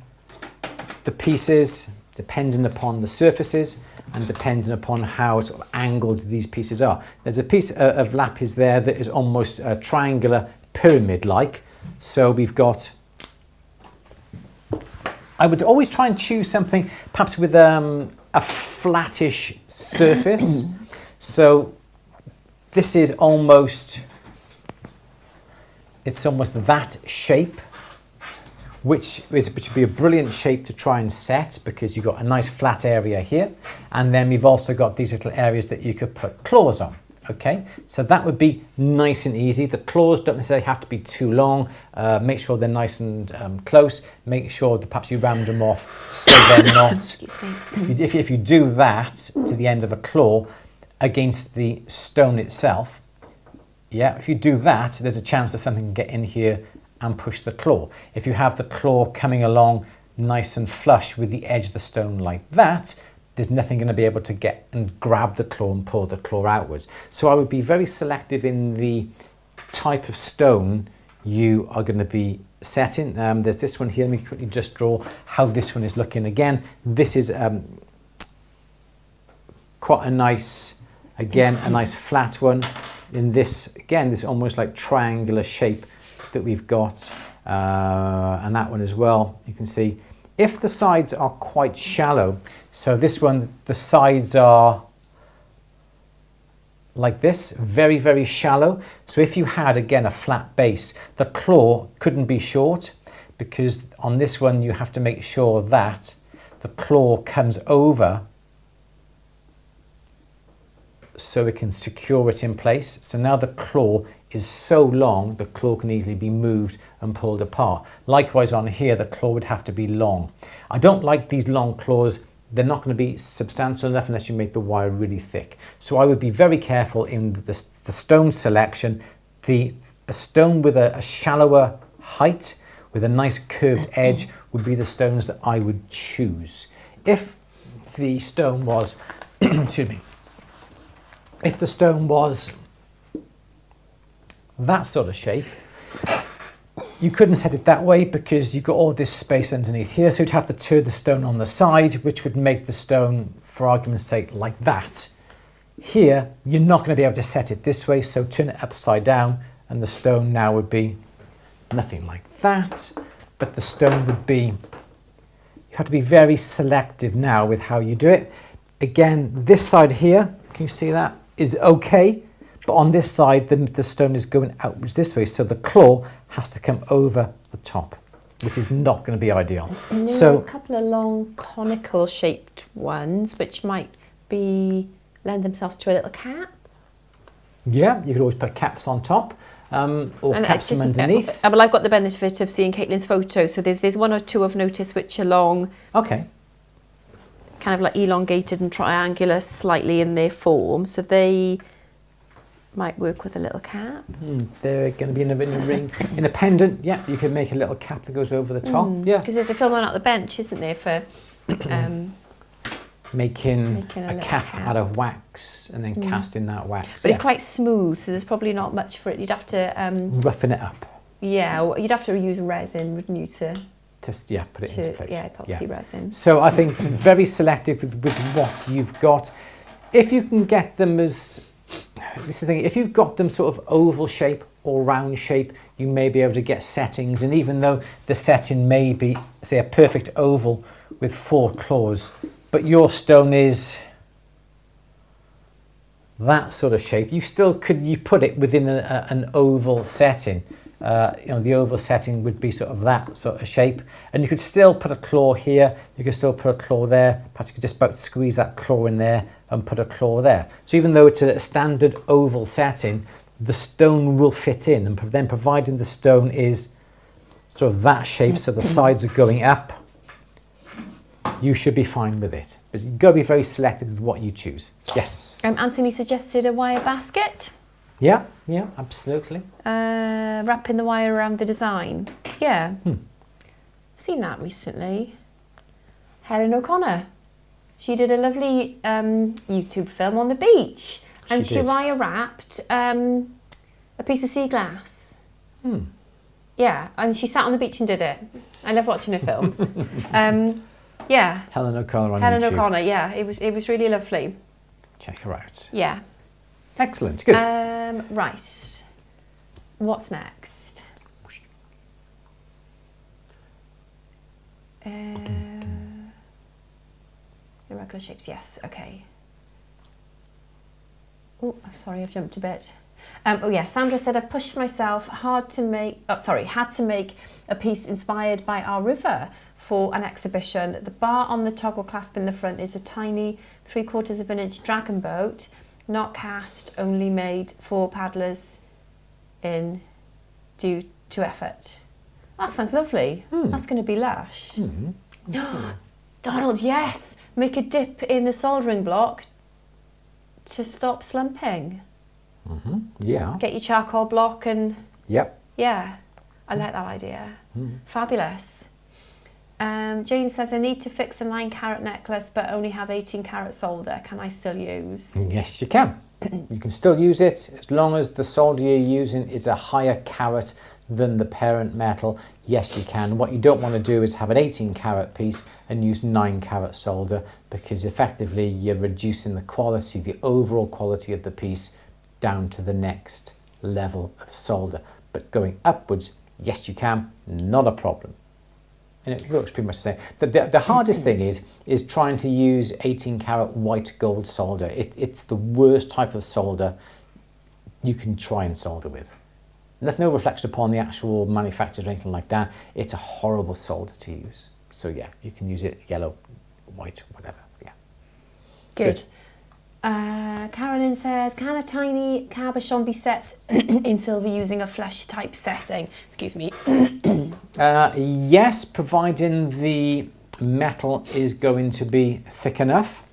the pieces, depending upon the surfaces, and depending upon how sort of angled these pieces are. There's a piece of lapis there that is almost a triangular pyramid-like. So we've got, I would always try and choose something perhaps with a flattish surface. So this is almost, it's almost that shape, which would be a brilliant shape to try and set, because you've got a nice flat area here, and then we've also got these little areas that you could put claws on. Okay, so that would be nice and easy. The claws don't necessarily have to be too long. Make sure they're nice and close. Make sure that perhaps you round them off so they're not. If you do that to the end of a claw against the stone itself, yeah, if you do that, there's a chance that something can get in here and push the claw. If you have the claw coming along nice and flush with the edge of the stone like that, there's nothing going to be able to get and grab the claw and pull the claw outwards. So I would be very selective in the type of stone you are going to be setting. There's this one here. Let me quickly just draw how this one is looking again. This is quite a nice, again, a nice flat one. In this, again, this almost like triangular shape that we've got, and that one as well. You can see if the sides are quite shallow, so this one, the sides are like this, very, very shallow. So if you had, again, a flat base, the claw couldn't be short, because on this one you have to make sure that the claw comes over so it can secure it in place. So now the claw is so long, the claw can easily be moved and pulled apart. Likewise on here, the claw would have to be long. I don't like these long claws. They're not going to be substantial enough unless you make the wire really thick. So I would be very careful in the stone selection. A stone with a shallower height, with a nice curved edge, would be the stones that I would choose. If the stone was, excuse me, if the stone was that sort of shape, you couldn't set it that way because you've got all this space underneath here, so you'd have to turn the stone on the side, which would make the stone, for argument's sake, like that. Here, you're not going to be able to set it this way, so turn it upside down, and the stone now would be nothing like that, but the stone would be, you have to be very selective now with how you do it. Again, this side here, can you see that, is okay. But on this side, the stone is going outwards this way, so the claw has to come over the top, which is not going to be ideal. And there are a couple of long conical shaped ones, which might lend themselves to a little cap. Yeah, you could always put caps on top, or caps from underneath. Well, I've got the benefit of seeing Caitlin's photo, so there's one or two I've noticed which are long. Okay. Kind of like elongated and triangular slightly in their form, so they might work with a little cap. They're going to be in a ring, in a pendant. Yeah, you can make a little cap that goes over the top. Yeah, because there's a film on at the bench, isn't there, for making a cap out of wax and then casting that wax. But it's quite smooth, so there's probably not much for it. You'd have to roughen it up. Yeah, you'd have to use resin, wouldn't you, to put it into place. Yeah, epoxy resin. So I think very selective with what you've got. If you can get them as, this is the thing, if you've got them sort of oval shape or round shape, you may be able to get settings. And even though the setting may be, say, a perfect oval with 4 claws, but your stone is that sort of shape, you still could put it within an oval setting. The oval setting would be sort of that sort of shape, and you could still put a claw here, you could still put a claw there, perhaps you could just about squeeze that claw in there and put a claw there. So even though it's a standard oval setting, the stone will fit in, and then providing the stone is sort of that shape, so the sides are going up, you should be fine with it. But you've got to be very selective with what you choose. Yes. Anthony suggested a wire basket. Yeah, absolutely. Wrapping the wire around the design. Yeah. Seen that recently. Helen O'Connor. She did a lovely YouTube film on the beach. And she wire wrapped a piece of sea glass. Yeah, and she sat on the beach and did it. I love watching her films. Yeah. Helen O'Connor on YouTube. Helen O'Connor, yeah. It was really lovely. Check her out. Yeah. Excellent, good. Right. What's next? Irregular shapes, yes, okay. Oh, sorry, I've jumped a bit. Oh yeah, Sandra said, I pushed myself had to make a piece inspired by our river for an exhibition. The bar on the toggle clasp in the front is a tiny 3/4 of an inch dragon boat, not cast, only made for paddlers in due to effort. That sounds lovely. That's going to be lush. Donald, yes, make a dip in the soldering block to stop slumping. Yeah. Get your charcoal block and... Yep. Yeah, I like that idea. Fabulous. Jane says, I need to fix a 9-carat necklace but only have 18-carat solder. Can I still use? Yes, you can. You can still use it as long as the solder you're using is a higher carat than the parent metal. Yes, you can. What you don't want to do is have an 18-carat piece and use 9-carat solder, because effectively you're reducing the quality, the overall quality of the piece down to the next level of solder. But going upwards, yes, you can, not a problem. And it works pretty much the same. The hardest thing is trying to use 18-carat white gold solder. It's the worst type of solder you can try and solder with. Nothing no reflection upon the actual manufacturer or anything like that. It's a horrible solder to use. So yeah, you can use it yellow, white, whatever. Yeah. Good. Carolyn says, can a tiny cabochon be set in silver using a flesh type setting? Excuse me. Yes, providing the metal is going to be thick enough.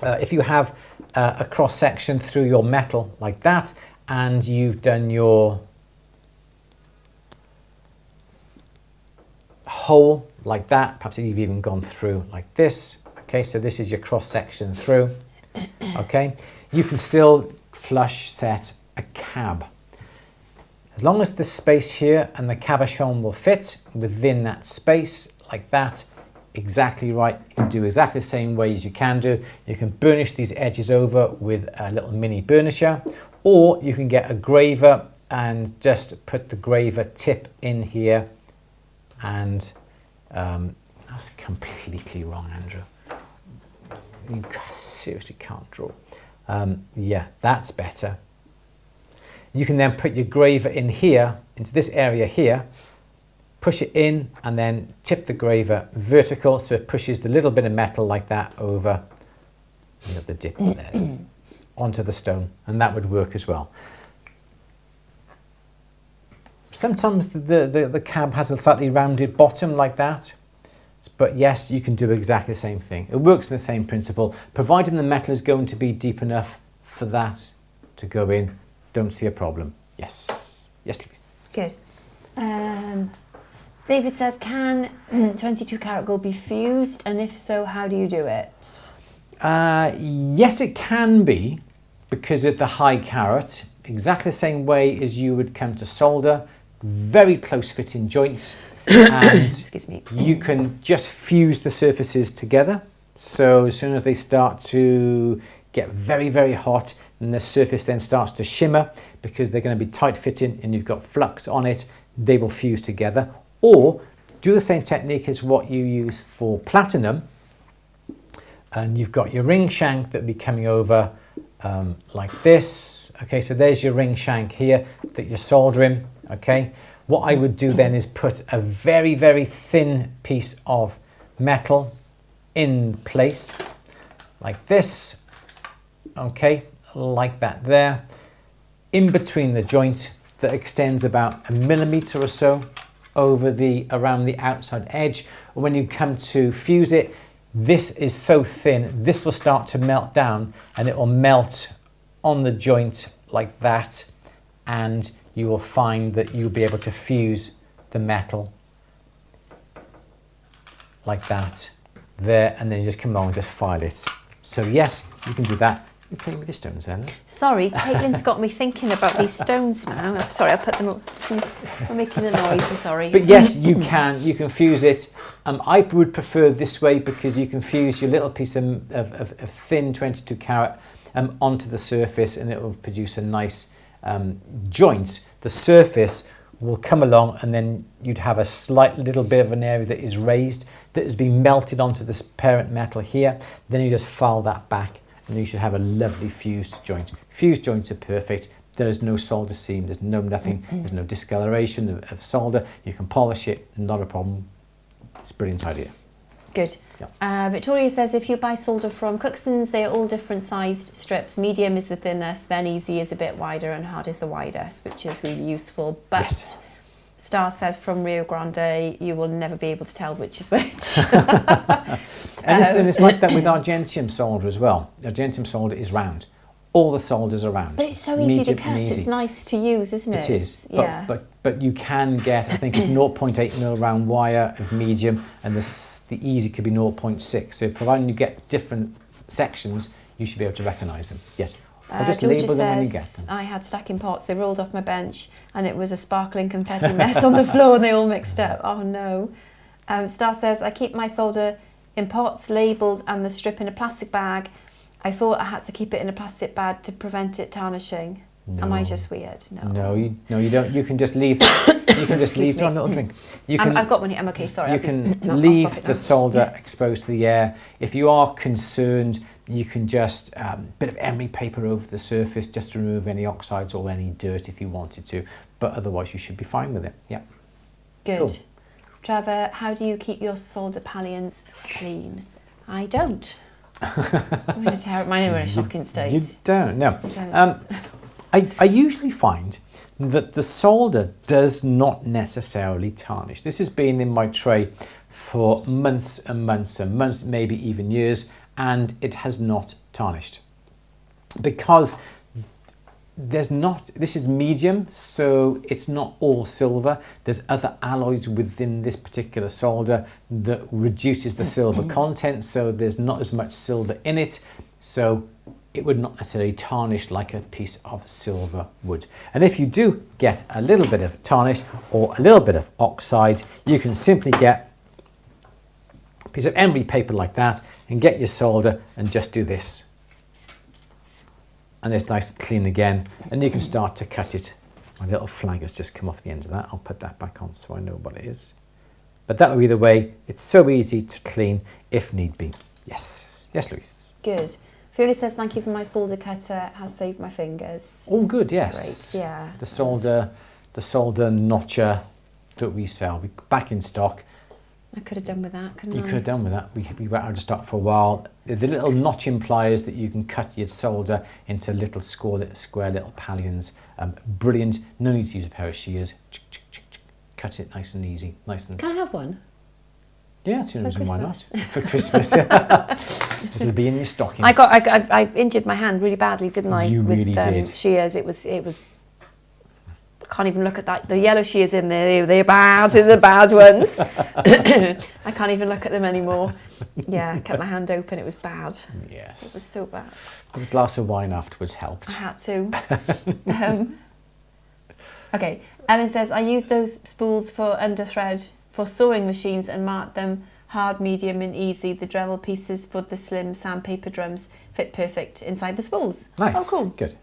If you have a cross section through your metal like that, and you've done your hole like that, perhaps you've even gone through like this. Okay, so this is your cross section through. Okay, you can still flush set a cab. As long as the space here and the cabochon will fit within that space like that, exactly right. You can do exactly the same way as you can do. You can burnish these edges over with a little mini burnisher, or you can get a graver and just put the graver tip in here. And that's completely wrong, Andrew. You seriously can't draw. Yeah, that's better. You can then put your graver in here, into this area here, push it in and then tip the graver vertical so it pushes the little bit of metal like that over the dip there onto the stone, and that would work as well. Sometimes the cab has a slightly rounded bottom like that, but yes, you can do exactly the same thing. It works in the same principle, providing the metal is going to be deep enough for that to go in. Don't see a problem. Yes. Yes, Louise. Good. David says, can 22 karat gold be fused? And if so, how do you do it? Yes, it can be, because at the high carat, exactly the same way as you would come to solder, very close fitting joints. And excuse me, you can just fuse the surfaces together. So as soon as they start to get very, very hot, and the surface then starts to shimmer because they're going to be tight fitting and you've got flux on it, they will fuse together. Or do the same technique as what you use for platinum, and you've got your ring shank that will be coming over like this. Okay, so there's your ring shank here that you're soldering. Okay, what I would do then is put a very, very thin piece of metal in place like this. Okay, like that there, in between the joint that extends about 1 millimeter or so over around the outside edge. When you come to fuse it, this is so thin, this will start to melt down and it will melt on the joint like that, and you will find that you'll be able to fuse the metal like that there, and then you just come along and just file it. So yes, you can do that. You're playing with the stones, Ellen. Sorry, Caitlin's got me thinking about these stones now. Sorry, I'll put them up. I'm making a noise, I'm sorry. But yes, you can fuse it. I would prefer this way because you can fuse your little piece of thin 22 carat onto the surface, and it will produce a nice joint. The surface will come along, and then you'd have a slight little bit of an area that is raised, that has been melted onto this parent metal here. Then you just file that back, and you should have a lovely fused joint. Fused joints are perfect. There is no solder seam, there's no nothing, there's no discoloration of solder. You can polish it, not a problem. It's a brilliant idea. Good. Yes. Victoria says, if you buy solder from Cookson's, they are all different sized strips. Medium is the thinnest, then easy is a bit wider, and hard is the widest, which is really useful. But Yes. Star says, from Rio Grande, you will never be able to tell which is which. And it's like that with Argentium solder as well. Argentium solder is round. All the solders are round. But it's so easy to Medium cut. and easy. It's nice to use, isn't it? It is, Yeah. but you can get, I think it's 0.8 mil round wire of medium, and the easy could be 0.6. So providing you get different sections, you should be able to recognise them. Yes. Or just Georgia label them when you says, get them. I had stacking pots, they rolled off my bench, and it was a sparkling confetti mess on the floor, and they all mixed up. Oh no. Star says, I keep my solder in pots, labelled, and the strip in a plastic bag. I thought I had to keep it in a plastic bag to prevent it tarnishing. No. Am I just weird? No, you don't. You can just leave. You can just leave. me. John, a little drink. You can. I've got one here. I'm okay. Sorry. You can leave the solder exposed to the air. If you are concerned, you can just bit of emery paper over the surface just to remove any oxides or any dirt if you wanted to. But otherwise, you should be fine with it. Yeah. Good. Cool. Trevor, how do you keep your solder pallions clean? I don't. I'm going to tear up mine in a shocking state. You don't. No. I usually find that the solder does not necessarily tarnish. This has been in my tray for months and months and months, maybe even years, and it has not tarnished. Because this is medium, so it's not all silver. There's other alloys within this particular solder that reduces the silver content, so there's not as much silver in it. So it would not necessarily tarnish like a piece of silver would. And if you do get a little bit of tarnish or a little bit of oxide, you can simply get a piece of emery paper like that and get your solder and just do this. And it's nice and clean again, and you can start to cut it. My little flag has just come off the end of that. I'll put that back on so I know what it is. But that would be the way. It's so easy to clean if need be. Yes. Yes, Louise. Good. Fiona says, thank you for my solder cutter. It has saved my fingers. All good, yes. Great, yeah. The solder notcha that we sell, back in stock. I could have done with that, couldn't I? You could have done with that. We were out of stock for a while. The little notching pliers that you can cut your solder into little square little pallions. Brilliant. No need to use a pair of shears. Cut it nice and easy. Nice and. Can I have one? Yeah, as soon as why not? For Christmas. It'll be in your stocking. I injured my hand really badly, didn't I? You really with, did. Shears. It was. I can't even look at that. The yellow shears in there, they're bad. They're the bad ones. I can't even look at them anymore. Yeah, I cut my hand open. It was bad. Yeah. It was so bad. A glass of wine afterwards helped. I had to. Okay. Ellen says, I use those spools for underthread for sewing machines and mark them hard, medium and easy. The Dremel pieces for the slim sandpaper drums fit perfect inside the spools. Nice. Oh, cool. Good.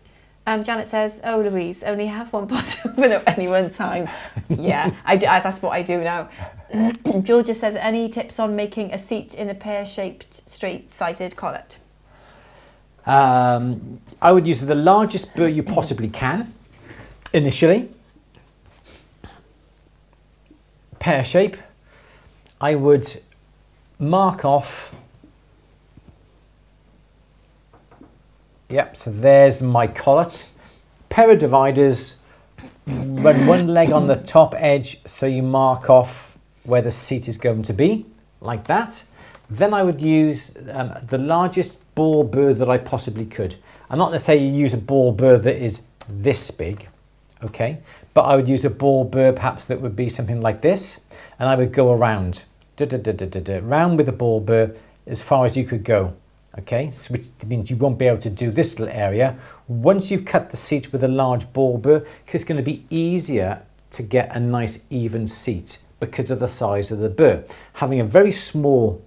Janet says, oh, Louise, only have one pot open at any one time. Yeah, that's what I do now. Georgia says, any tips on making a seat in a pear-shaped, straight-sided collet? I would use the largest burr you possibly can, initially. Pear shape. I would mark off. Yep, so there's my collet. Pair of dividers, run one leg on the top edge so you mark off where the seat is going to be, like that. Then I would use the largest ball burr that I possibly could. I'm not going to say you use a ball burr that is this big, okay? But I would use a ball burr perhaps that would be something like this, and I would go around, round with the ball burr as far as you could go. Okay, so which means you won't be able to do this little area. Once you've cut the seat with a large ball burr, it's going to be easier to get a nice even seat because of the size of the burr. Having a very small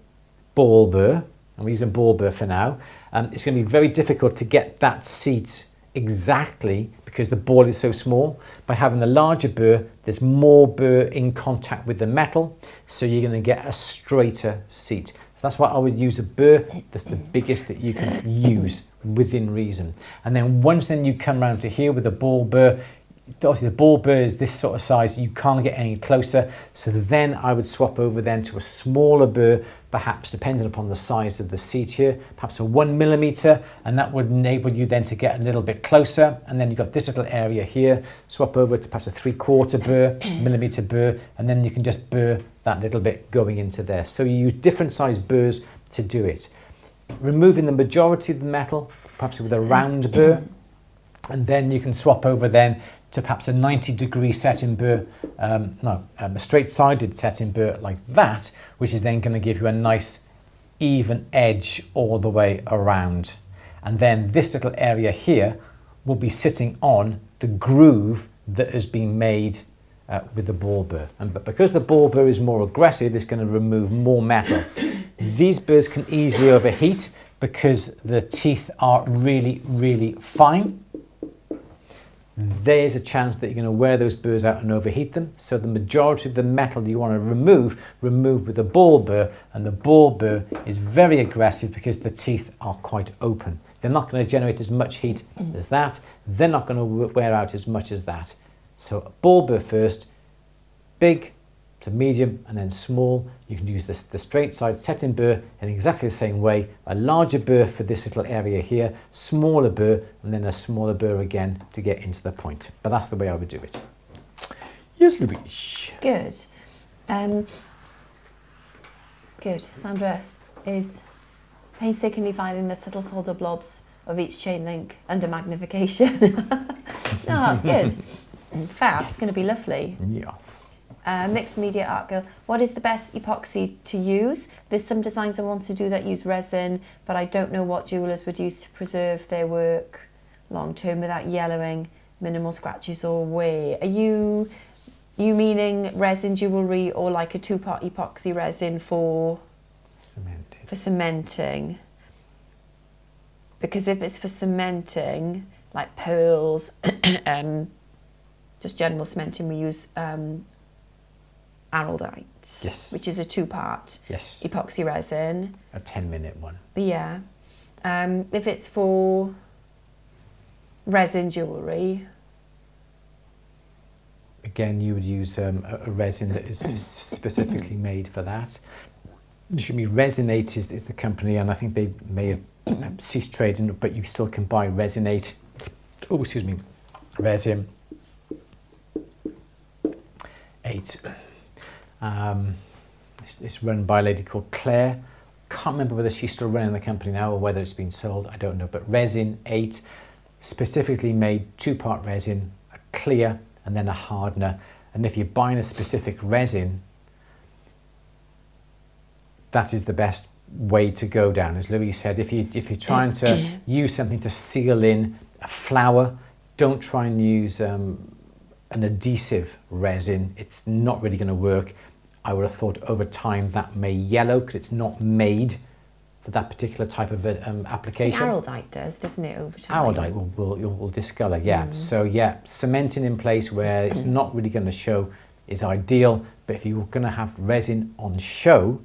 ball burr, I'm using ball burr for now, it's going to be very difficult to get that seat exactly because the ball is so small. By having the larger burr, there's more burr in contact with the metal, so you're going to get a straighter seat. So that's why I would use a burr that's the biggest that you can use within reason. And then once you come around to here with the ball burr, obviously the ball burr is this sort of size, you can't get any closer, so then I would swap over then to a smaller burr, perhaps depending upon the size of the seat here, perhaps a 1mm, and that would enable you then to get a little bit closer. And then you've got this little area here, swap over to perhaps a 3/4 burr, millimeter burr, and then you can just burr that little bit going into there. So you use different size burrs to do it. Removing the majority of the metal, perhaps with a round burr, and then you can swap over then to perhaps a 90-degree setting burr, a straight-sided setting burr like that, which is then going to give you a nice even edge all the way around. And then this little area here will be sitting on the groove that has been made with the ball burr. But because the ball burr is more aggressive, it's going to remove more metal. These burrs can easily overheat because the teeth are really, really fine. There's a chance that you're going to wear those burrs out and overheat them. So the majority of the metal you want to remove with a ball burr, and the ball burr is very aggressive because the teeth are quite open. They're not going to generate as much heat as that. They're not going to wear out as much as that. So ball burr first, big to medium, and then small. You can use the straight side setting burr in exactly the same way. A larger burr for this little area here, smaller burr, and then a smaller burr again to get into the point. But that's the way I would do it. Yes, Louise. Good. Good. Sandra is painstakingly finding the little solder blobs of each chain link under magnification. No, that's good. Fab. Yes. It's going to be lovely. Yes. Mixed media art girl, what is the best epoxy to use? There's some designs I want to do that use resin, but I don't know what jewellers would use to preserve their work long term without yellowing, minimal scratches or wear. Are you meaning resin jewellery, or like a 2-part epoxy resin for cementing? Because if it's for cementing, like pearls, just general cementing, we use Analting, yes, which is a 2-part yes epoxy resin. A 10-minute one. Yeah. If it's for resin jewellery, again, you would use a resin that is specifically made for that. It should be Resinate is the company, and I think they may have ceased trading, but you still can buy Resinate. Oh, excuse me, resin 8. It's run by a lady called Claire. Can't remember whether she's still running the company now or whether it's been sold. I don't know. But Resin 8, specifically made 2-part resin, a clear and then a hardener. And if you're buying a specific resin, that is the best way to go down. As Louise said, if you're trying to use something to seal in a flower, don't try and use an adhesive resin. It's not really going to work. I would have thought over time that may yellow because it's not made for that particular type of application. Araldite does, doesn't it, over time? Araldite will discolour, yeah. So yeah, cementing in place where it's not really going to show is ideal. But if you're going to have resin on show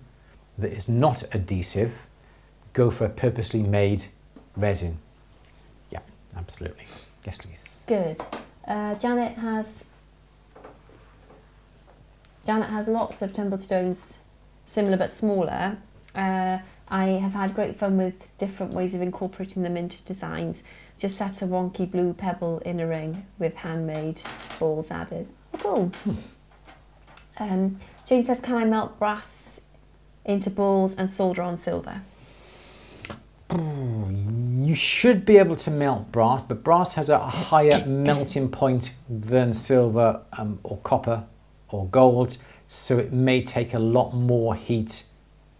that is not adhesive, go for a purposely made resin. Yeah, absolutely. Yes, please. Good. Janet has lots of tumbled stones, similar but smaller. I have had great fun with different ways of incorporating them into designs. Just set a wonky blue pebble in a ring with handmade balls added. Oh, cool. Jane says, can I melt brass into balls and solder on silver? You should be able to melt brass, but brass has a higher melting point than silver or copper or gold, so it may take a lot more heat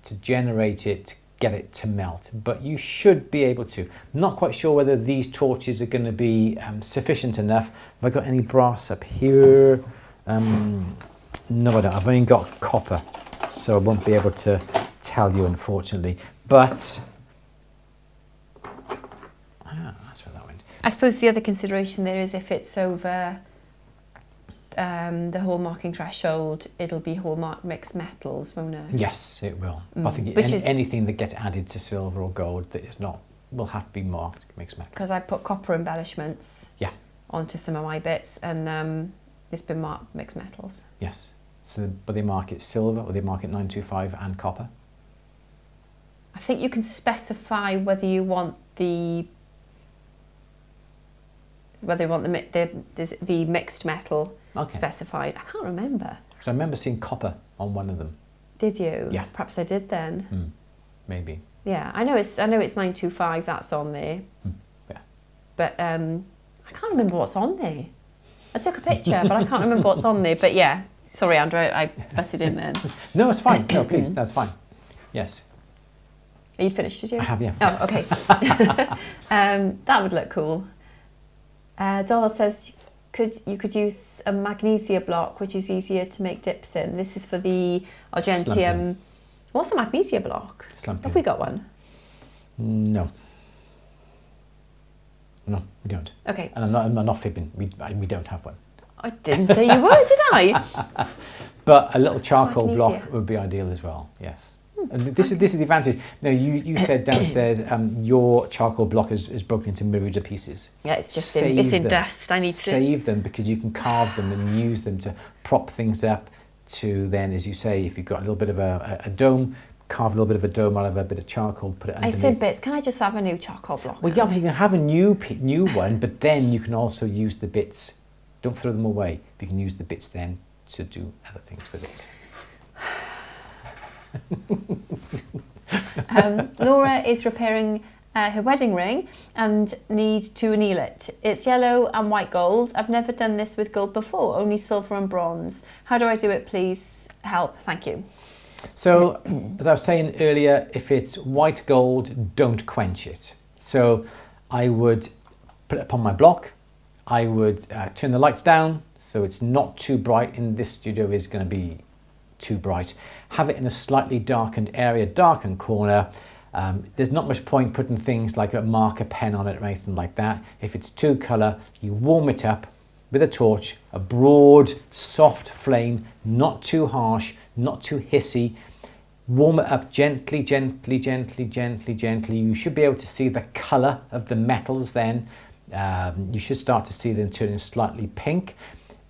to generate it, to get it to melt, but you should be able to. I'm not quite sure whether these torches are going to be sufficient enough. Have I got any brass up here? No, I don't. I've only got copper, so I won't be able to tell you, unfortunately. But that's where that went. I suppose the other consideration there is if it's over the hallmarking threshold, it'll be hallmark mixed metals, won't it? Yes, it will. I think anything that gets added to silver or gold that is not will have to be marked mixed metal. Because I put copper embellishments onto some of my bits, and it's been marked mixed metals. Yes. So, but they mark it silver, or they mark it 925 and copper. I think you can specify whether you want the mixed metal specified. I can't remember. I remember seeing copper on one of them. Did you? Yeah. Perhaps I did then. Maybe. Yeah, I know it's 925. That's on there. Yeah. But I can't remember what's on there. I took a picture, but I can't remember what's on there. But yeah, sorry, Andrew, I butted in then. No, it's fine. No, please, that's fine. Yes. Are you finished, did you? I have, yeah. Oh, okay. That would look cool. Doll says you could use a magnesia block, which is easier to make dips in. This is for the Argentina. Slumping. What's a magnesia block? Slumping. Have we got one? No. No, we don't. Okay. And I'm not fibbing. We don't have one. I didn't say you were, did I? But a little charcoal Magnesia. block would be ideal as well. Yes. And this is the advantage. Now you said downstairs your charcoal block is broken into myriads of pieces. Yeah, it's just Save in them. dust. I need to save them because you can carve them and use them to prop things up. To then, as you say, if you've got a little bit of a dome, carve a little bit of a dome out of a bit of charcoal, put it underneath. I said bits. Can I just have a new charcoal block? Well, you obviously can have a new one, but then you can also use the bits. Don't throw them away. You can use the bits then to do other things with it. Laura is repairing her wedding ring and need to anneal it. It's yellow and white gold. I've never done this with gold before, only silver and bronze. How do I do it? Please help. Thank you. So, as I was saying earlier, if it's white gold, don't quench it. So I would put it upon my block. I would turn the lights down so it's not too bright. In this studio is going to be too bright. Have it in a slightly darkened area, darkened corner. There's not much point putting things like a marker pen on it or anything like that. If it's two colour, you warm it up with a torch, a broad, soft flame, not too harsh, not too hissy. Warm it up gently, gently, gently, gently, gently. You should be able to see the colour of the metals then. You should start to see them turning slightly pink.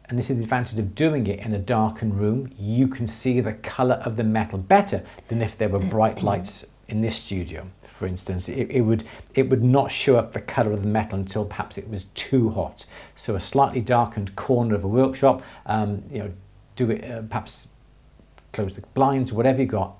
And this is the advantage of doing it in a darkened room. You can see the colour of the metal better than if there were bright lights in this studio. For instance, it would not show up the colour of the metal until perhaps it was too hot. So a slightly darkened corner of a workshop, do it, perhaps close the blinds, whatever you got,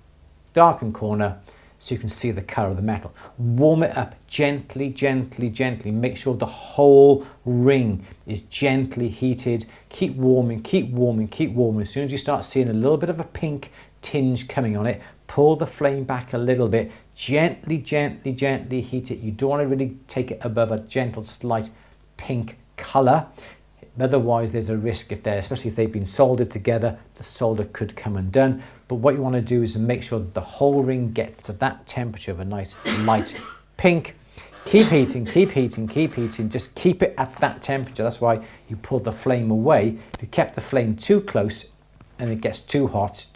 darkened corner, so you can see the colour of the metal. Warm it up gently, gently, gently. Make sure the whole ring is gently heated. Keep warming, keep warming, keep warming. As soon as you start seeing a little bit of a pink tinge coming on it, pull the flame back a little bit. Gently, gently, gently heat it. You don't want to really take it above a gentle, slight pink colour. Otherwise, there's a risk especially if they've been soldered together, the solder could come undone. But what you want to do is make sure that the whole ring gets to that temperature of a nice light pink. Keep heating, keep heating, keep heating. Just keep it at that temperature. That's why you pull the flame away. If you kept the flame too close and it gets too hot,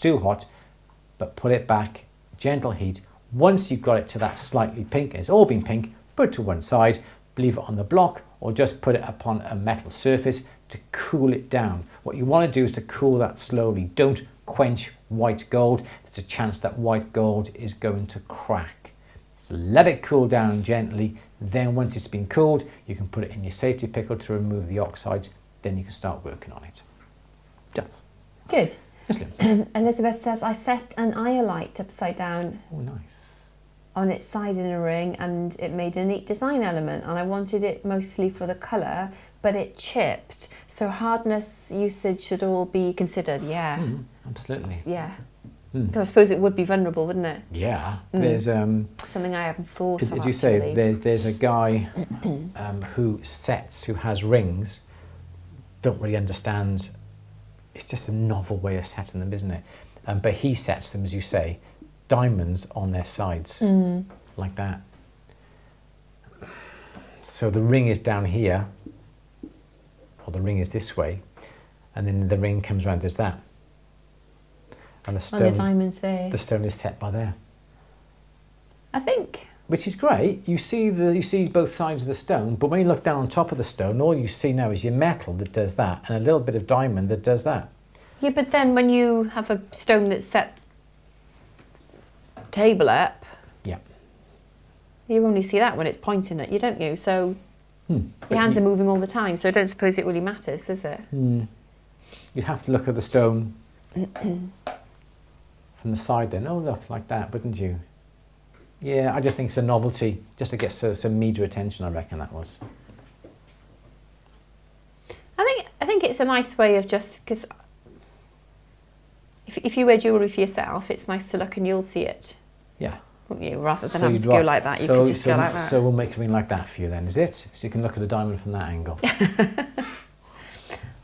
but put it back, gentle heat. Once you've got it to that slightly pink, and it's all been pink, put it to one side, leave it on the block, or just put it upon a metal surface to cool it down. What you want to do is to cool that slowly. Don't quench white gold. There's a chance that white gold is going to crack. So let it cool down gently. Then once it's been cooled, you can put it in your safety pickle to remove the oxides. Then you can start working on it. Yes. Good. Yes, Elizabeth says, I set an iolite upside down oh, nice. on its side in a ring and it made a neat design element, and I wanted it mostly for the colour, but it chipped. So hardness usage should all be considered. Yeah. Absolutely. Yeah. Because I suppose it would be vulnerable, wouldn't it? Yeah. There's something I haven't thought of. as you say, there's a guy who has rings, don't really understand. It's just a novel way of setting them, isn't it? But he sets them, as you say, diamonds on their sides, like that. So the ring is down here, or the ring is this way, and then the ring comes around as that. And the stone, and the diamond's there. The stone is set by there. I think. Which is great. You see both sides of the stone, but when you look down on top of the stone, all you see now is your metal that does that, and a little bit of diamond that does that. Yeah, but then when you have a stone that's set table up, yeah, you only see that when it's pointing at you, don't you? So your hands are moving all the time, so I don't suppose it really matters, does it? You'd have to look at the stone from the side then. Oh, look, like that, wouldn't you? Yeah, I just think it's a novelty, just to get some media attention, I reckon that was. I think it's a nice way of just, because if you wear jewellery for yourself, it's nice to look and you'll see it. Yeah. Won't you? Rather than having to go like that, you can just go like that. So we'll make a ring like that for you then, is it? So you can look at the diamond from that angle.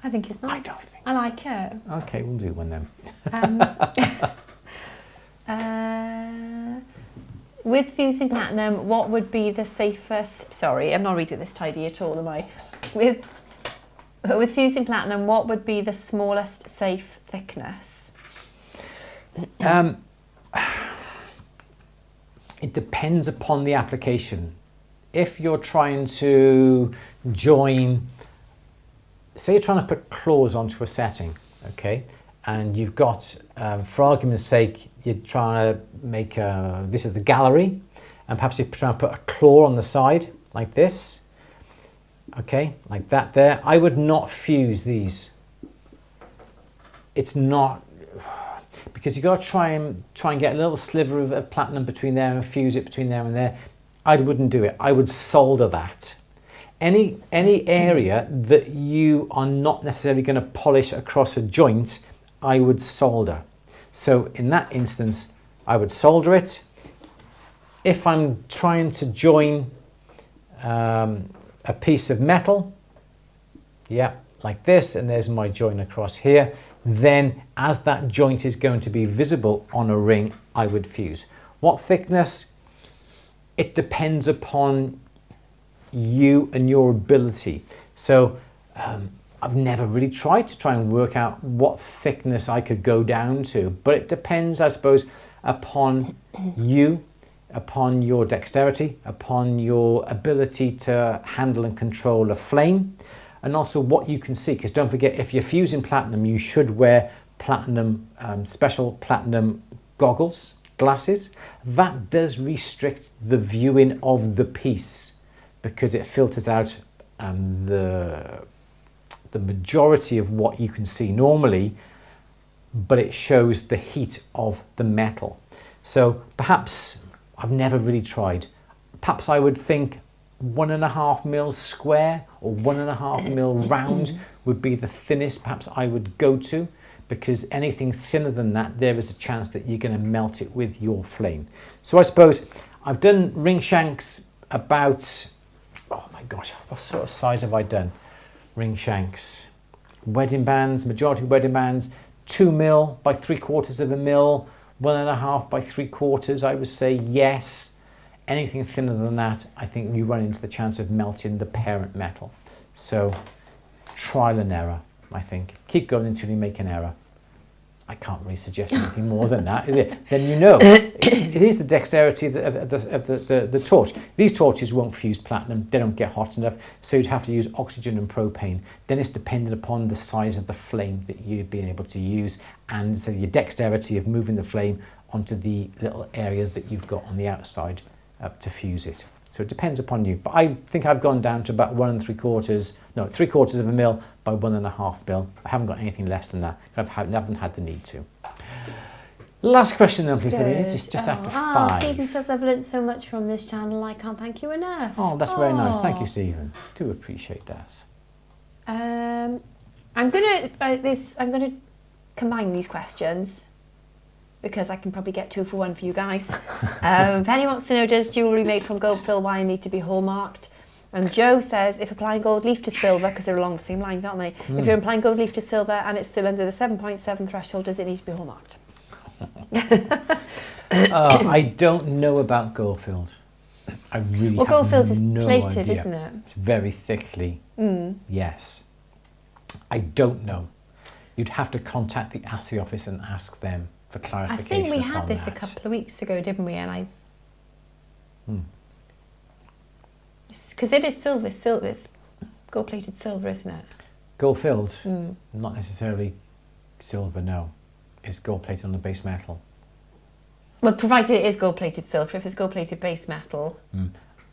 I think it's nice. I don't think I like it. Okay, we'll do one then. With fusing platinum, what would be the safest... Sorry, I'm not reading this tidy at all, am I? With fusing platinum, what would be the smallest safe thickness? It depends upon the application. If you're trying to join... Say you're trying to put claws onto a setting, okay? And you've got, for argument's sake, you're trying to make this is the gallery, and perhaps you're trying to put a claw on the side, like this, okay, like that there. I would not fuse these. It's not, because you've got to try and get a little sliver of platinum between there and fuse it between there and there. I wouldn't do it. I would solder that. Any area that you are not necessarily going to polish across a joint, I would solder. So in that instance, I would solder it. If I'm trying to join a piece of metal, yeah, like this, and there's my joint across here, then as that joint is going to be visible on a ring, I would fuse. What thickness? It depends upon you and your ability. So I've never really tried to try and work out what thickness I could go down to, but it depends, I suppose, upon you, upon your dexterity, upon your ability to handle and control a flame, and also what you can see. Because don't forget, if you're fusing platinum, you should wear platinum, special platinum goggles, glasses. That does restrict the viewing of the piece because it filters out the majority of what you can see normally, but it shows the heat of the metal. So perhaps, I've never really tried, perhaps I would think 1.5 mil square or 1.5 mil round would be the thinnest perhaps I would go to, because anything thinner than that, there is a chance that you're going to melt it with your flame. So I suppose I've done ring shanks about, oh my gosh, what sort of size have I done? Ring shanks, wedding bands, majority wedding bands, 2 mil by 3/4 of a mil, 1.5 by 3/4, I would say yes. Anything thinner than that, I think you run into the chance of melting the parent metal. So trial and error, I think. Keep going until you make an error. I can't really suggest anything more than that, is it? Then you know, it is the dexterity of the torch. These torches won't fuse platinum, they don't get hot enough, so you'd have to use oxygen and propane. Then it's dependent upon the size of the flame that you've been able to use, and so your dexterity of moving the flame onto the little area that you've got on the outside to fuse it. So it depends upon you. But I think I've gone down to about 3/4 of a mil by 1.5 mil. I haven't got anything less than that. I haven't had the need to. Last question then, please, Lily. It's just after 5. Stephen says, I've learnt so much from this channel, I can't thank you enough. Oh, that's very nice. Thank you, Stephen. Do appreciate that. I'm gonna combine these questions, because I can probably get 2 for 1 for you guys. Penny wants to know, does jewellery made from gold fill wire need to be hallmarked? And Joe says, if applying gold leaf to silver, because they're along the same lines, aren't they? If you're applying gold leaf to silver and it's still under the 7.7 threshold, does it need to be hallmarked? I don't know about gold filled. I really Well, gold have filled is no plated, idea. isn't it? It's very thickly. Yes. I don't know. You'd have to contact the assay office and ask them for I clarification. think we had upon this a that. couple of weeks ago, didn't we? And I, because it is silver, it's gold-plated silver, isn't it? Gold filled, not necessarily silver. No, it's gold plated on the base metal. Well, provided it is gold-plated silver. If it's gold-plated base metal,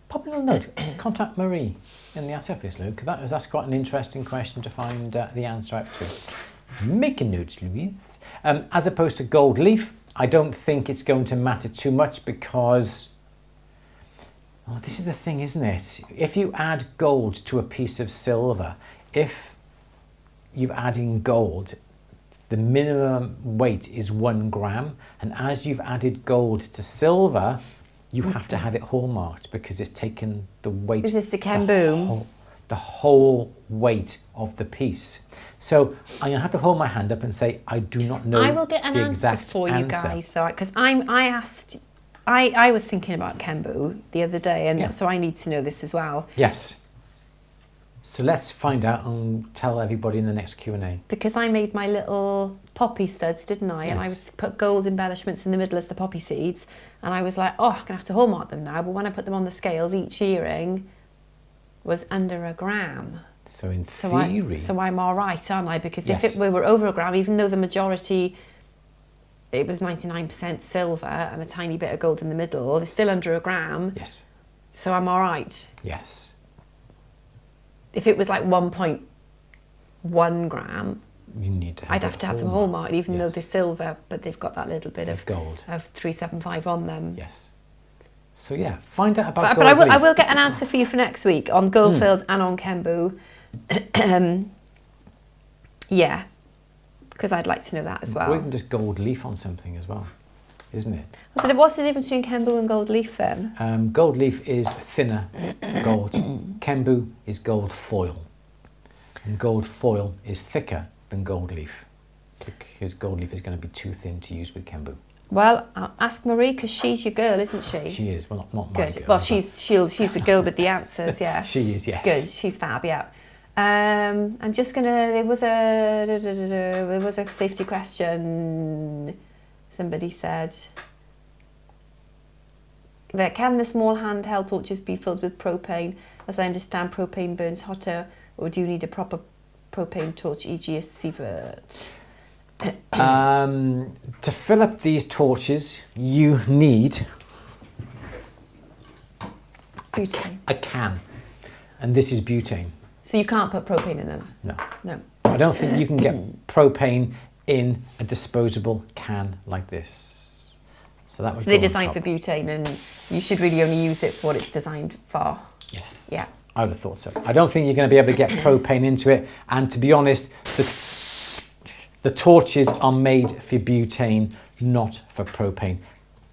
Pop a little note. Contact Marie in the assay office, Luke. That's quite an interesting question to find the answer out to. Make a note, Louise. As opposed to gold leaf, I don't think it's going to matter too much because, oh, this is the thing, isn't it? If you add gold to a piece of silver, if you're adding gold, the minimum weight is 1 gram, and as you've added gold to silver, you have to have it hallmarked because it's taken the weight. Is this the Kembu? The whole weight of the piece. So I'm gonna have to hold my hand up and say I do not know. I will get an the answer exact for you answer. guys, though, because I was thinking about Kembu the other day, and so I need to know this as well. Yes. So let's find out and tell everybody in the next Q&A. Because I made my little poppy studs, didn't I? Yes. And I was put gold embellishments in the middle as the poppy seeds. And I was like, oh, I'm going to have to hallmark them now. But when I put them on the scales, each earring was under 1 gram. So in theory... So I'm all right, aren't I? Because Yes. if we were over 1 gram, even though the majority, it was 99% silver and a tiny bit of gold in the middle, they're still under 1 gram. Yes. So I'm all right. Yes. If it was like 1.1 gram, You need to have I'd have to have them hallmarked, even though Yes. they're silver, but they've got that little bit of gold. of 375 on them. Yes. So yeah, find out about But gold I leaf. will get an answer for you for next week on gold fields and on Kembu. Yeah, because I'd like to know that as well. Or even just gold leaf on something as well, isn't it? So what's the difference between Kembu and gold leaf then? Gold leaf is thinner gold. Kembu is gold foil. And gold foil is thicker than gold leaf because gold leaf is going to be too thin to use with Kembu. Well, I'll ask Marie because she's your girl, isn't she? She is. Well, not my Good. girl, Well, but she's the girl with the answers. Yeah. she is, yes. Good. She's fab. Yeah. I'm just gonna. There was a safety question. Somebody said that can the small handheld torches be filled with propane? As I understand, propane burns hotter, or do you need a proper propane torch, e.g. a sievert? To fill up these torches, you need Butane. a can, and this is butane. So you can't put propane in them? No. No. I don't think you can get propane in a disposable can like this. So that would So they're go on designed for top. butane, and you should really only use it for what it's designed for. Yes. Yeah. I would have thought so. I don't think you're going to be able to get propane into it. And to be honest, the torches are made for butane, not for propane.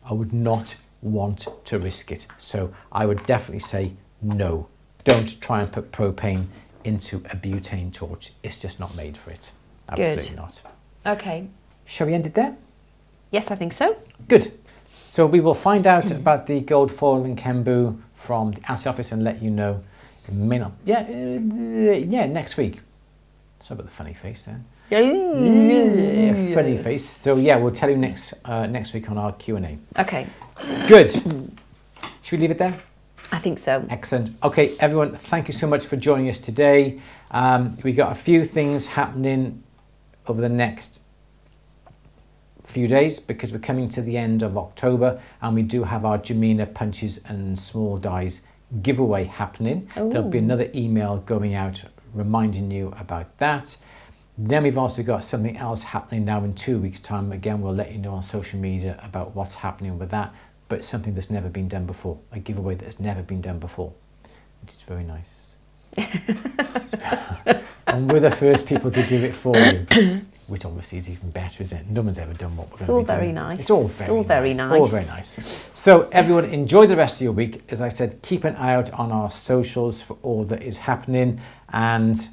I would not want to risk it. So I would definitely say no. Don't try and put propane into a butane torch. It's just not made for it. Absolutely Good. not. Okay. Shall we end it there? Yes, I think so. Good. So we will find out about the gold foil and Kembu from the assay office and let you know. It may not. Yeah, next week. Sorry about the funny face there. Yeah, funny face. So yeah, we'll tell you next week on our Q&A. Okay. Good. Should we leave it there? I think so. Excellent. Okay, everyone, thank you so much for joining us today. We got a few things happening over the next few days because we're coming to the end of October and we do have our Jamina punches and small dies giveaway happening. Ooh. There'll be another email going out reminding you about that. Then we've also got something else happening now in 2 weeks' time. Again, we'll let you know on social media about what's happening with that, but something that's never been done before, a giveaway that has never been done before, which is very nice. And we're the first people to do it for you, which obviously is even better, isn't it? No one's ever done what we're going to be doing. It's all very nice. It's all very nice. All very nice. So everyone, enjoy the rest of your week. As I said, keep an eye out on our socials for all that is happening, and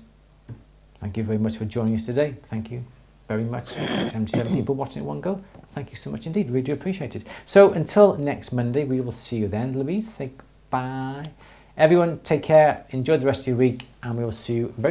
thank you very much for joining us today. Thank you very much. 77 people watching at one go. Thank you so much indeed. Really do appreciate it. So until next Monday, we will see you then. Louise, say Bye. Everyone, take care. Enjoy the rest of your week, and we will see you very